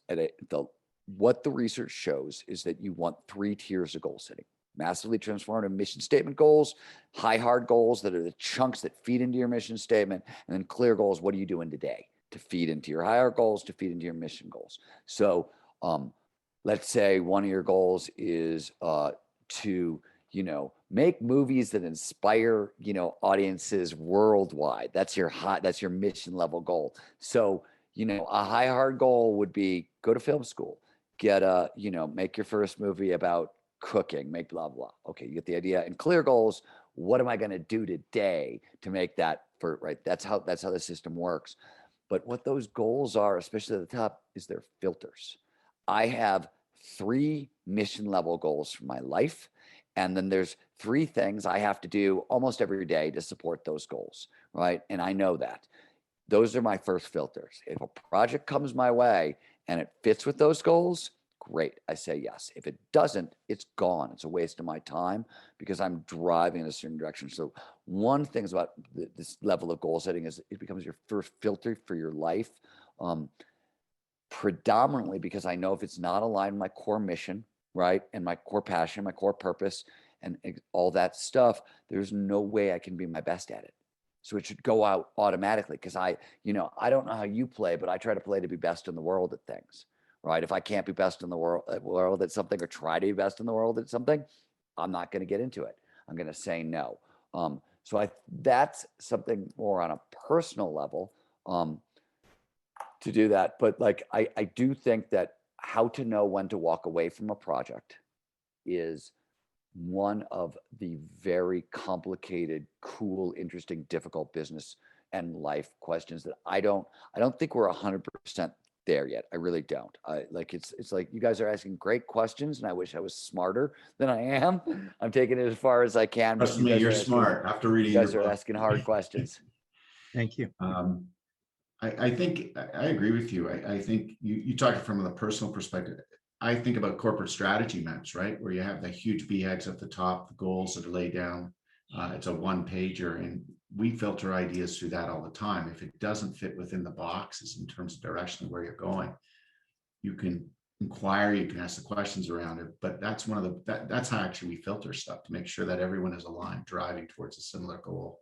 What the research shows is that you want 3 tiers of goal setting: massively transformative mission statement goals, high hard goals that are the chunks that feed into your mission statement, and then clear goals. What are you doing today to feed into your higher goals, to feed into your mission goals? So let's say one of your goals is to make movies that inspire audiences worldwide. That's your mission level goal. So a high hard goal would be go to film school, make your first movie about cooking, make blah, blah. Okay, you get the idea. And clear goals, what am I going to do today to make that right? That's how the system works. But what those goals are, especially at the top, is they're filters. I have 3 mission level goals for my life. And then there's 3 things I have to do almost every day to support those goals, right? And I know that. Those are my first filters. If a project comes my way and it fits with those goals, great, I say yes. If it doesn't, it's gone. It's a waste of my time because I'm driving in a certain direction. So one thing about this level of goal setting is it becomes your first filter for your life, predominantly because I know if it's not aligned with my core mission, right, and my core passion, my core purpose, and all that stuff, there's no way I can be my best at it. So it should go out automatically because I don't know how you play, but I try to play to be best in the world at things, right? If I can't be best in the world at something or try to be best in the world at something, I'm not going to get into it. I'm going to say no. So that's something more on a personal level to do that. But I do think that how to know when to walk away from a project is one of the very complicated, cool, interesting, difficult business and life questions that I don't think we're 100% there yet. I really don't. It's like you guys are asking great questions, and I wish I was smarter than I am. I'm taking it as far as I can. Trust me, you're smart after reading your book. You guys are asking hard questions. Thank you. I think I agree with you. I think you talked from the personal perspective. I think about corporate strategy maps, right? Where you have the huge BHAGs at the top, the goals that are laid down. It's a 1-pager, and we filter ideas through that all the time. If it doesn't fit within the boxes in terms of direction where you're going, you can inquire, you can ask the questions around it. But that's one of the, that's how actually we filter stuff, to make sure that everyone is aligned, driving towards a similar goal.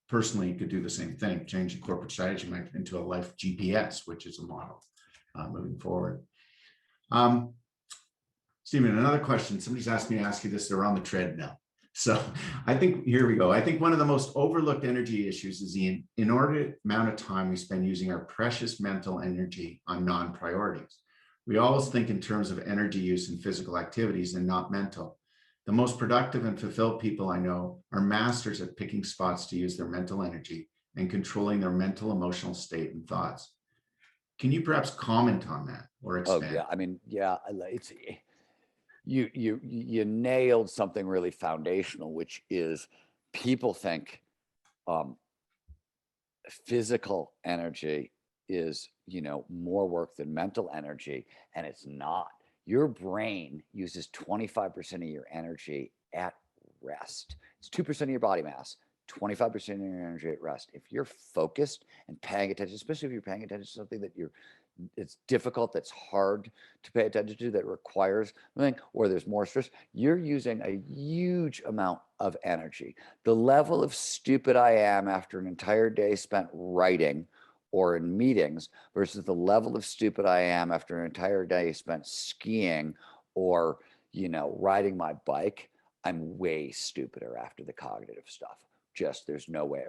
Personally, you could do the same thing, change the corporate strategy into a life GPS, which is a model moving forward. Steven, another question. Somebody's asked me to ask you this. They're on the treadmill. So I think, here we go. I think one of the most overlooked energy issues is the inordinate amount of time we spend using our precious mental energy on non-priorities. We always think in terms of energy use in physical activities and not mental. The most productive and fulfilled people I know are masters at picking spots to use their mental energy and controlling their mental emotional state and thoughts. Can you perhaps comment on that or expand? Oh yeah, I mean, yeah, it's you nailed something really foundational, which is people think physical energy is, you know, more work than mental energy, and it's not. Your brain uses 25% of your energy at rest. It's 2% of your body mass, 25% of your energy at rest. If you're focused and paying attention, especially if you're paying attention to something that it's difficult, that's hard to pay attention to, that requires something, or there's more stress, you're using a huge amount of energy. The level of stupid I am after an entire day spent writing or in meetings versus the level of stupid I am after an entire day spent skiing or, you know, riding my bike, I'm way stupider after the cognitive stuff. Just there's no way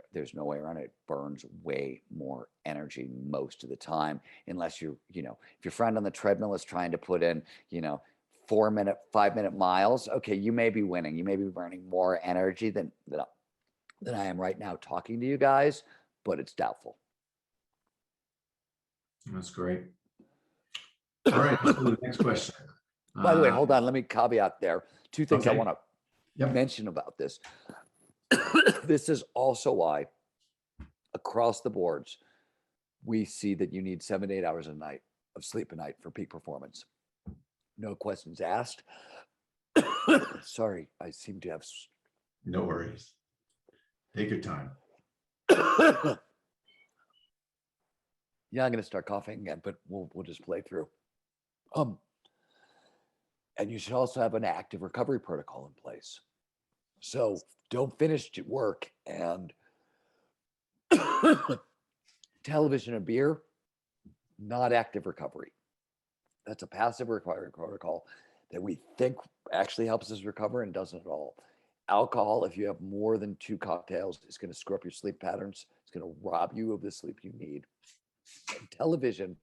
around it. It burns way more energy most of the time, unless you know, if your friend on the treadmill is trying to put in, you know, 4-minute, 5-minute miles, okay, you may be winning. You may be burning more energy than I am right now talking to you guys, but it's doubtful. That's great. All right, let's go to the next question. By the way, hold on, let me caveat there. Two things I Okay. want to mention about this. This is also why across the boards, we see that you need 7 to 8 hours a night of sleep a night for peak performance. No questions asked. Sorry, I seem to have. No worries. Take your time. Yeah, I'm going to start coughing again, but we'll just play through. And you should also have an active recovery protocol in place. So don't finish work and television and beer, not active recovery. That's a passive recovery protocol that we think actually helps us recover and doesn't at all. Alcohol, if you have more than 2 cocktails, is going to screw up your sleep patterns. It's going to rob you of the sleep you need. And television,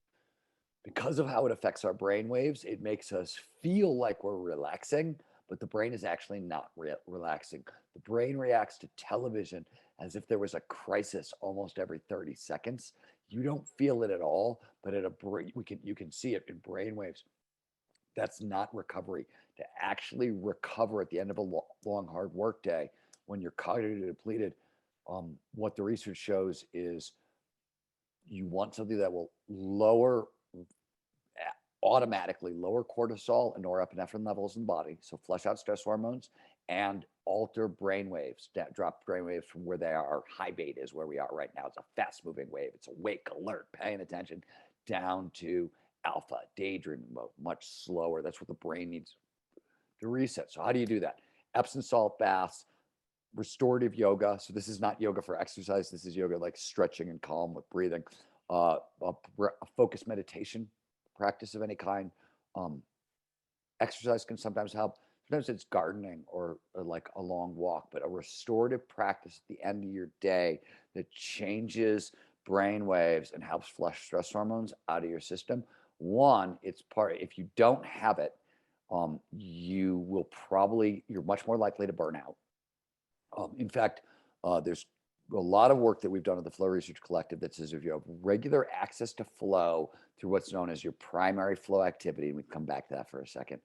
because of how it affects our brain waves, it makes us feel like we're relaxing, but the brain is actually not relaxing. The brain reacts to television as if there was a crisis almost every 30 seconds. You don't feel it at all, but you can see it in brain waves. That's not recovery. To actually recover at the end of a long, hard work day, when you're cognitively depleted, what the research shows is you want something that will automatically lower cortisol and norepinephrine levels in the body, so flush out stress hormones, and alter brain waves, drop brain waves from where they are. High beta is where we are right now. It's a fast moving wave. It's awake, alert, paying attention, down to alpha, daydreaming mode, much slower. That's what the brain needs to reset. So how do you do that? Epsom salt baths, restorative yoga. So this is not yoga for exercise. This is yoga like stretching and calm with breathing, a focused meditation practice of any kind. Exercise can sometimes help. Sometimes it's gardening or like a long walk, but a restorative practice at the end of your day that changes brain waves and helps flush stress hormones out of your system. One, if you don't have it, you're much more likely to burn out. In fact, there's a lot of work that we've done at the Flow Research Collective that says if you have regular access to flow through what's known as your primary flow activity, and we can come back to that for a second,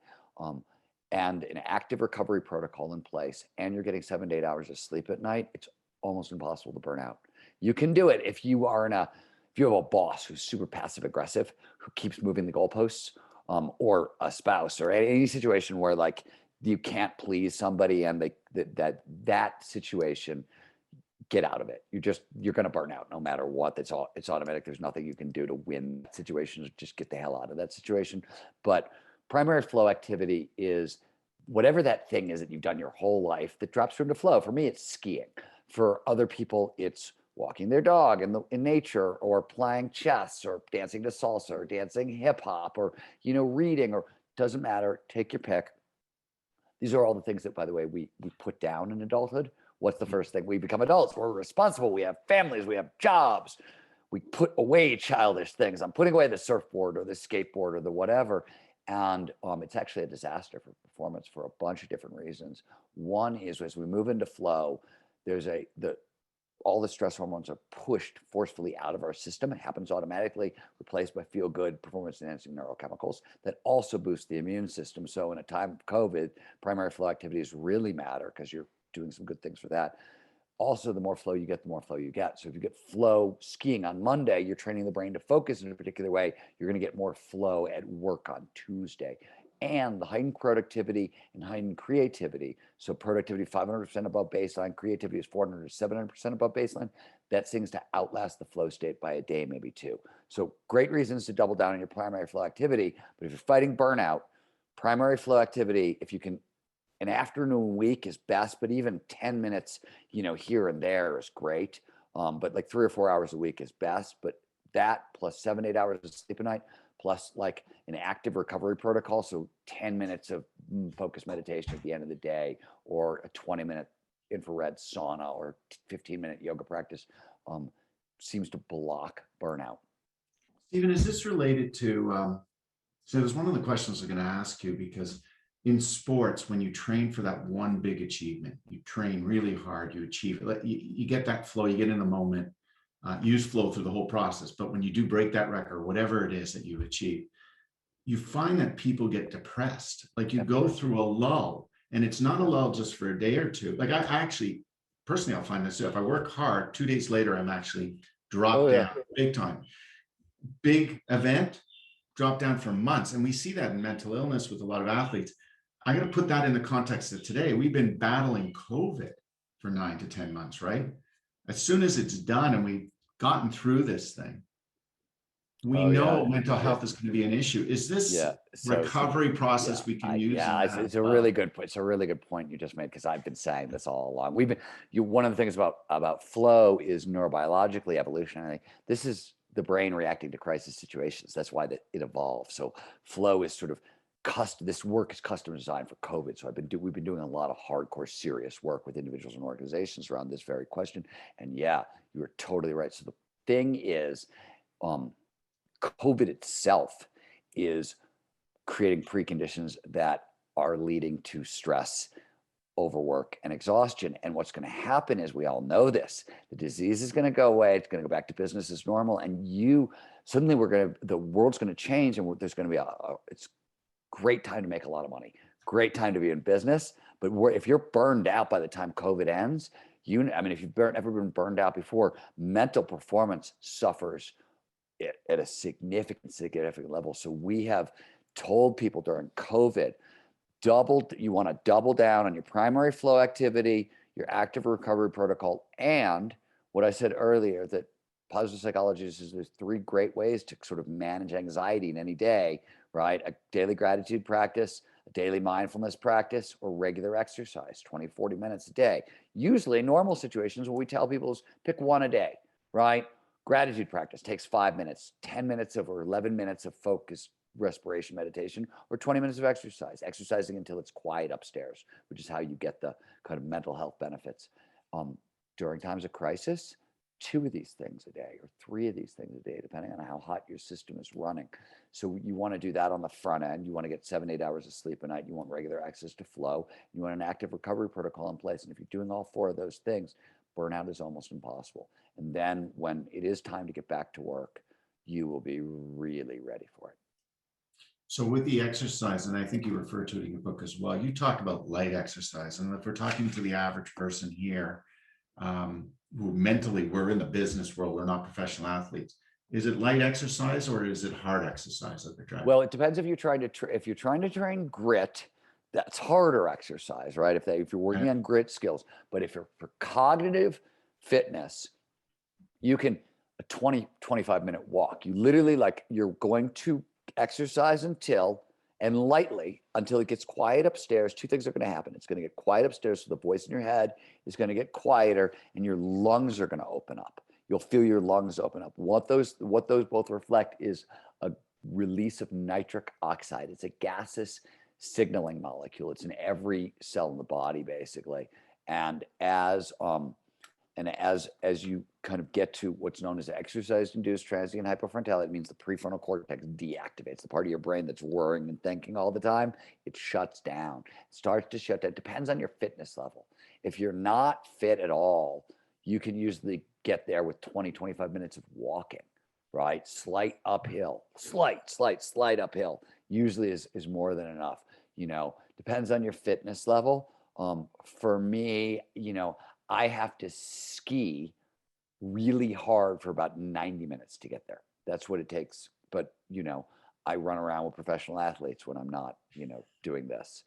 and an active recovery protocol in place, and you're getting 7 to 8 hours of sleep at night, it's almost impossible to burn out. You can do it if you have a boss who's super passive aggressive, who keeps moving the goalposts, or a spouse, or any situation where like you can't please somebody, and that situation get out of it. You're going to burn out no matter what. It's automatic. There's nothing you can do to win situations. Just get the hell out of that situation. But primary flow activity is whatever that thing is that you've done your whole life that drops you into flow. For me, it's skiing. For other people, it's walking their dog in nature, or playing chess, or dancing to salsa, or dancing hip hop, or, reading, or doesn't matter. Take your pick. These are all the things that, by the way, we put down in adulthood. What's the first thing? We become adults. We're responsible. We have families. We have jobs. We put away childish things. I'm putting away the surfboard or the skateboard or the whatever. And it's actually a disaster for performance for a bunch of different reasons. One is, as we move into flow, all the stress hormones are pushed forcefully out of our system. It happens automatically, replaced by feel-good, performance-enhancing neurochemicals that also boost the immune system. So in a time of COVID, primary flow activities really matter because you're doing some good things for that. Also, the more flow you get, the more flow you get. So if you get flow skiing on Monday, you're training the brain to focus in a particular way. You're going to get more flow at work on Tuesday. And the heightened productivity and heightened creativity. So productivity 500% above baseline, creativity is 400 to 700% above baseline. That seems to outlast the flow state by a day, maybe two. So great reasons to double down on your primary flow activity. But if you're fighting burnout, primary flow activity, if you can, an afternoon week is best, but even 10 minutes, here and there is great. But like 3 or 4 hours a week is best. But that plus 7, 8 hours of sleep a night, plus like an active recovery protocol. So 10 minutes of focused meditation at the end of the day, or a 20-minute infrared sauna, or 15-minute yoga practice seems to block burnout. Steven, is this related to, so it was one of the questions I was going to ask you, because in sports, when you train for that one big achievement, you train really hard, you achieve it, you get that flow, you get in the moment, use flow through the whole process. But when you do break that record, whatever it is that you achieve, you find that people get depressed. Like you go through a lull, and it's not a lull just for a day or two. Like I actually, personally, I'll find this, if I work hard, 2 days later, I'm actually dropped down big time. Big event, drop down for months. And we see that in mental illness with a lot of athletes. I'm going to put that in the context of today. We've been battling COVID for 9 to 10 months, right? As soon as it's done and we've gotten through this thing, we know mental health is going to be an issue. Is this recovery process we can use? It's a really good point. It's a really good point you just made, because I've been saying this all along. One of the things about flow is neurobiologically, evolutionary. This is the brain reacting to crisis situations. That's why it evolved. So flow is sort of this work is custom designed for COVID. So we've been doing a lot of hardcore, serious work with individuals and organizations around this very question. And yeah, you are totally right. So the thing is, COVID itself is creating preconditions that are leading to stress, overwork, and exhaustion. And what's going to happen is, we all know this, the disease is going to go away. It's going to go back to business as normal. And suddenly the world's going to change, and there's going to be it's great time to make a lot of money, great time to be in business. But if you're burned out by the time COVID ends, if you've ever been burned out before, mental performance suffers at a significant level. So we have told people during COVID, you want to double down on your primary flow activity, your active recovery protocol, and what I said earlier, that positive psychology is there's 3 great ways to sort of manage anxiety in any day, right? A daily gratitude practice, a daily mindfulness practice, or regular exercise, 20, 40 minutes a day. Usually in normal situations, what we tell people is pick one a day, right? Gratitude practice takes 5 minutes, 10 minutes or 11 minutes of focused respiration meditation, or 20 minutes of exercising until it's quiet upstairs, which is how you get the kind of mental health benefits. During times of crisis, 2 of these things a day, or 3 of these things a day, depending on how hot your system is running. So you want to do that on the front end. You want to get 7, 8 hours of sleep a night. You want regular access to flow. You want an active recovery protocol in place. And if you're doing all 4 of those things, burnout is almost impossible. And then when it is time to get back to work, you will be really ready for it. So with the exercise, and I think you referred to it in your book as well, you talked about light exercise. And if we're talking to the average person here, who mentally, we're in the business world, we're not professional athletes, is it light exercise or is it hard exercise that they're trying? Well, it depends if you're trying to train grit. That's harder exercise, right? If you're working on grit skills. But if you're for cognitive fitness, you can a 20-25 minute walk. You literally, like, you're going to exercise until lightly until it gets quiet upstairs. Two things are going to happen. It's going to get quiet upstairs, so the voice in your head is going to get quieter, and your lungs are going to open up. You'll feel your lungs open up. What those both reflect is a release of nitric oxide. It's a gaseous signaling molecule. It's in every cell in the body, basically. And as you kind of get to what's known as exercise-induced transient hypofrontality, it means the prefrontal cortex deactivates, the part of your brain that's worrying and thinking all the time. It shuts down, starts to shut down. It depends on your fitness level. If you're not fit at all, you can usually get there with 20-25 minutes of walking, right? Slight uphill, slight uphill usually is more than enough. Depends on your fitness level. For me, I have to ski really hard for about 90 minutes to get there. That's what it takes. But, I run around with professional athletes when I'm not, doing this.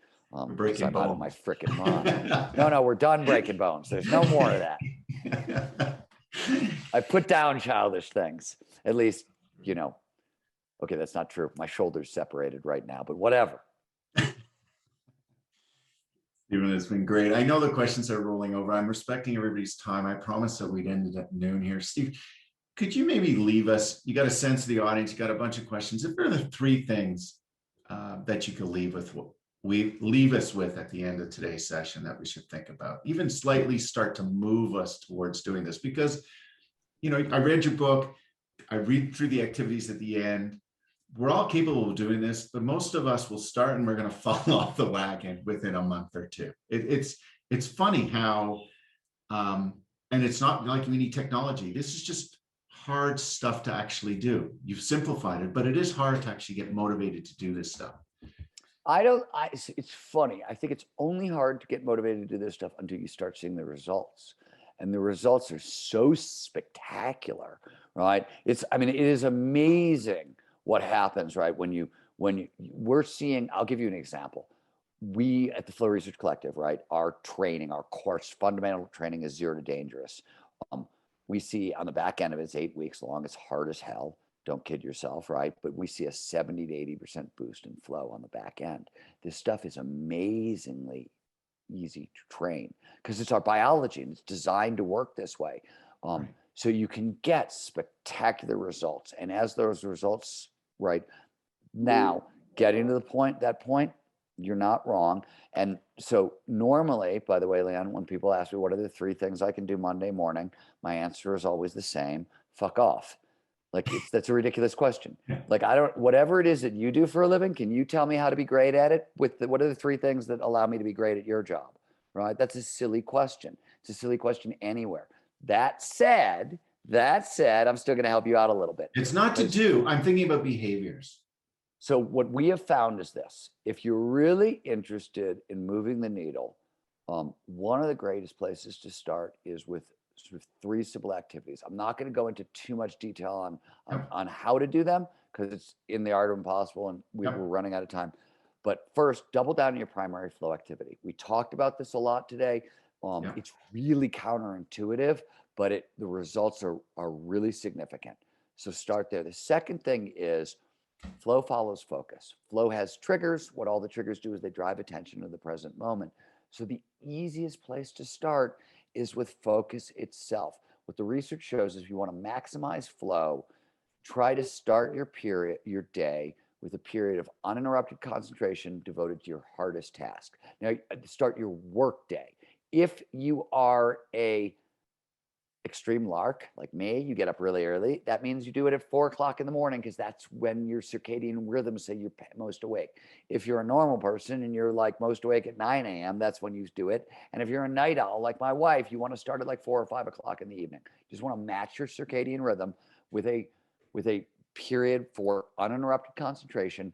Breaking I'm out of bones. my freaking mind. No, we're done breaking bones. There's no more of that. I put down childish things, at least, okay, that's not true. My shoulder's separated right now, but whatever. Steven, it's been great. I know the questions are rolling over. I'm respecting everybody's time. I promised that we'd end it at noon here. Steve, could you maybe leave us? You got a sense of the audience. You got a bunch of questions. If there are the three things that you could leave us with at the end of today's session that we should think about, even slightly start to move us towards doing this, because, I read your book. I read through the activities at the end. We're all capable of doing this, but most of us will start and we're going to fall off the wagon within a month or two. It's funny how, and it's not like we need technology. This is just hard stuff to actually do. You've simplified it, but it is hard to actually get motivated to do this stuff. It's funny. I think it's only hard to get motivated to do this stuff until you start seeing the results. And the results are so spectacular, right? It is amazing what happens, right? When we're seeing, I'll give you an example. We at the Flow Research Collective, right? Our training, our course, fundamental training is 0 to dangerous. We see on the back end of it, it's 8 weeks long. It's hard as hell. Don't kid yourself, right? But we see a 70 to 80% boost in flow on the back end. This stuff is amazingly easy to train because it's our biology and it's designed to work this way. Right. So you can get spectacular results. And as those results, right now, getting to that point, you're not wrong. And so normally, by the way, Leon, when people ask me, what are the three things I can do Monday morning? My answer is always the same: fuck off. Like, that's a ridiculous question. Like, whatever it is that you do for a living, can you tell me how to be great at it? What are the three things that allow me to be great at your job? Right? That's a silly question. It's a silly question anywhere. That said, I'm still going to help you out a little bit. It's not to do. I'm thinking about behaviors. So what we have found is this: if you're really interested in moving the needle, one of the greatest places to start is with sort of three simple activities. I'm not going to go into too much detail on how to do them because it's in the art of impossible and we're running out of time. But first, double down on your primary flow activity. We talked about this a lot today. It's really counterintuitive, but the results are really significant. So start there. The second thing is flow follows focus. Flow has triggers. What all the triggers do is they drive attention to the present moment. So the easiest place to start is with focus itself. What the research shows is if you want to maximize flow, try to start your day with a period of uninterrupted concentration devoted to your hardest task. Now, start your work day. If you are a extreme lark like me, you get up really early. That means you do it at 4 o'clock in the morning because that's when your circadian rhythms say you're most awake. If you're a normal person and you're like most awake at 9 a.m., that's when you do it. And if you're a night owl like my wife, you want to start at like 4 or 5 o'clock in the evening. You just want to match your circadian rhythm with a period for uninterrupted concentration.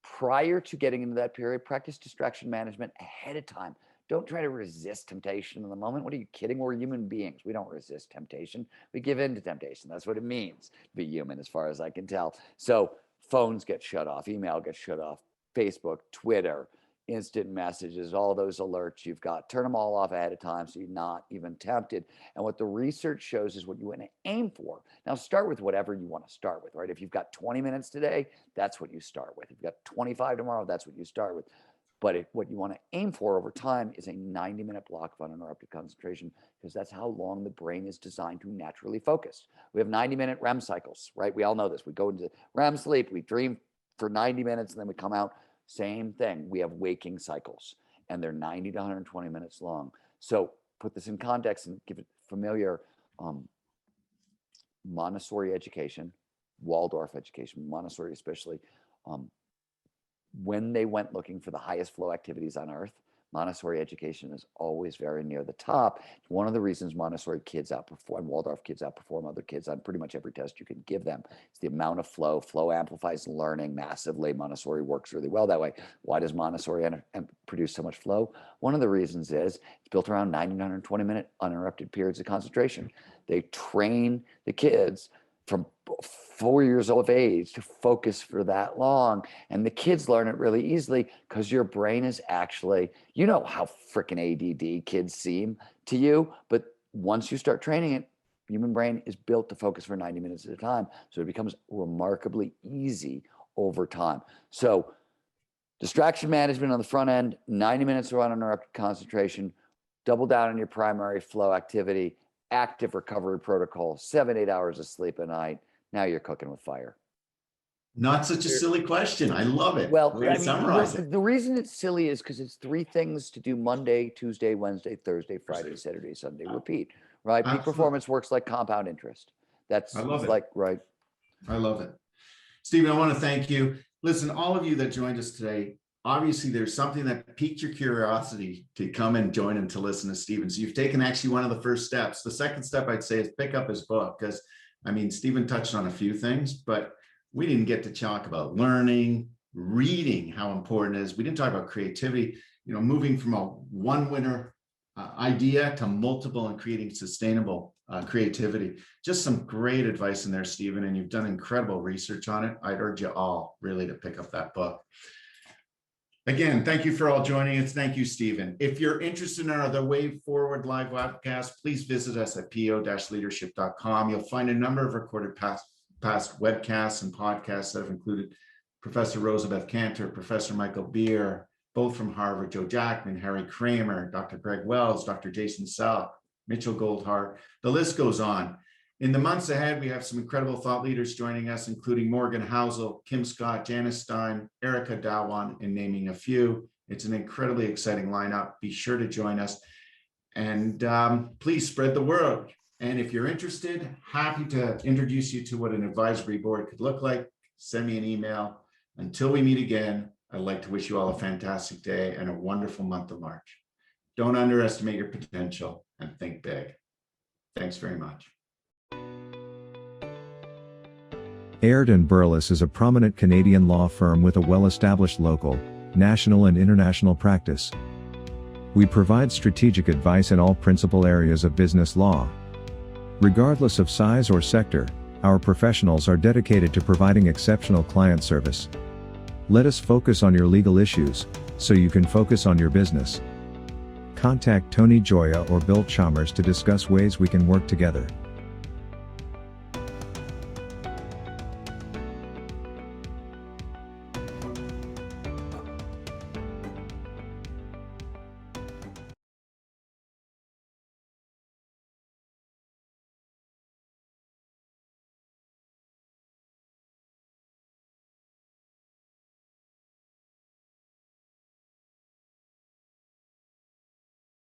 Prior to getting into that period, practice distraction management ahead of time. Don't try to resist temptation in the moment. What are you kidding? We're human beings. We don't resist temptation. We give in to temptation. That's what it means to be human, as far as I can tell. So phones get shut off, email gets shut off, Facebook, Twitter, instant messages, all those alerts you've got, turn them all off ahead of time so you're not even tempted. And what the research shows is what you want to aim for. Now start with whatever you want to start with, right? If you've got 20 minutes today, that's what you start with. If you've got 25 tomorrow, that's what you start with. But what you want to aim for over time is a 90-minute block of uninterrupted concentration, because that's how long the brain is designed to naturally focus. We have 90-minute REM cycles, right? We all know this. We go into REM sleep, we dream for 90 minutes, and then we come out. Same thing. We have waking cycles, and they're 90 to 120 minutes long. So put this in context and give it familiar. Montessori education, Waldorf education, Montessori especially, when they went looking for the highest flow activities on earth, Montessori education is always very near the top. It's one of the reasons Montessori kids outperform, Waldorf kids outperform other kids on pretty much every test you can give them. It's the amount of flow. Flow amplifies learning massively. Montessori works really well that way. Why does Montessori produce so much flow? One of the reasons is it's built around 90 to 120 minute uninterrupted periods of concentration. They train the kids from 4 years of age to focus for that long. And the kids learn it really easily because your brain is actually, you know how freaking ADD kids seem to you, but once you start training it, human brain is built to focus for 90 minutes at a time. So it becomes remarkably easy over time. So distraction management on the front end, 90 minutes of uninterrupted concentration, double down on your primary flow activity, active recovery protocol, 7-8 hours of sleep a night. Now you're cooking with fire. Not such a silly question. I love it. Well, Way to summarize it. the reason it's silly is because it's 3 things to do Monday, Tuesday, Wednesday, Thursday, Friday, Saturday, Sunday, repeat, right? Peak performance works like compound interest. That's I love it. like, right. I love it. Steven, I want to thank you. Listen, all of you that joined us today, obviously there's something that piqued your curiosity to come and join and to listen to Steven. So you've taken actually one of the first steps. The second step I'd say is pick up his book, because I mean, Steven touched on a few things, but we didn't get to talk about learning, reading, how important it is. We didn't talk about creativity, you know, moving from a one winner idea to multiple and creating sustainable creativity. Just some great advice in there, Steven, and you've done incredible research on it. I'd urge you all really to pick up that book. Again, thank you for all joining us. Thank you, Steven. If you're interested in our other Way Forward live webcast, please visit us at po-leadership.com. You'll find a number of recorded past webcasts and podcasts that have included Professor Rosabeth Cantor, Professor Michael Beer, both from Harvard, Joe Jackman, Harry Kramer, Dr. Greg Wells, Dr. Jason Selk, Mitchell Goldhart. The list goes on. In the months ahead, we have some incredible thought leaders joining us, including Morgan Housel, Kim Scott, Janice Stein, Erica Dawan, and naming a few. It's an incredibly exciting lineup. Be sure to join us. And please spread the word. And if you're interested, happy to introduce you to what an advisory board could look like. Send me an email. Until we meet again, I'd like to wish you all a fantastic day and a wonderful month of March. Don't underestimate your potential and think big. Thanks very much. Aird and Burles is a prominent Canadian law firm with a well-established local, national and international practice. We provide strategic advice in all principal areas of business law. Regardless of size or sector, our professionals are dedicated to providing exceptional client service. Let us focus on your legal issues, so you can focus on your business. Contact Tony Joya or Bill Chalmers to discuss ways we can work together.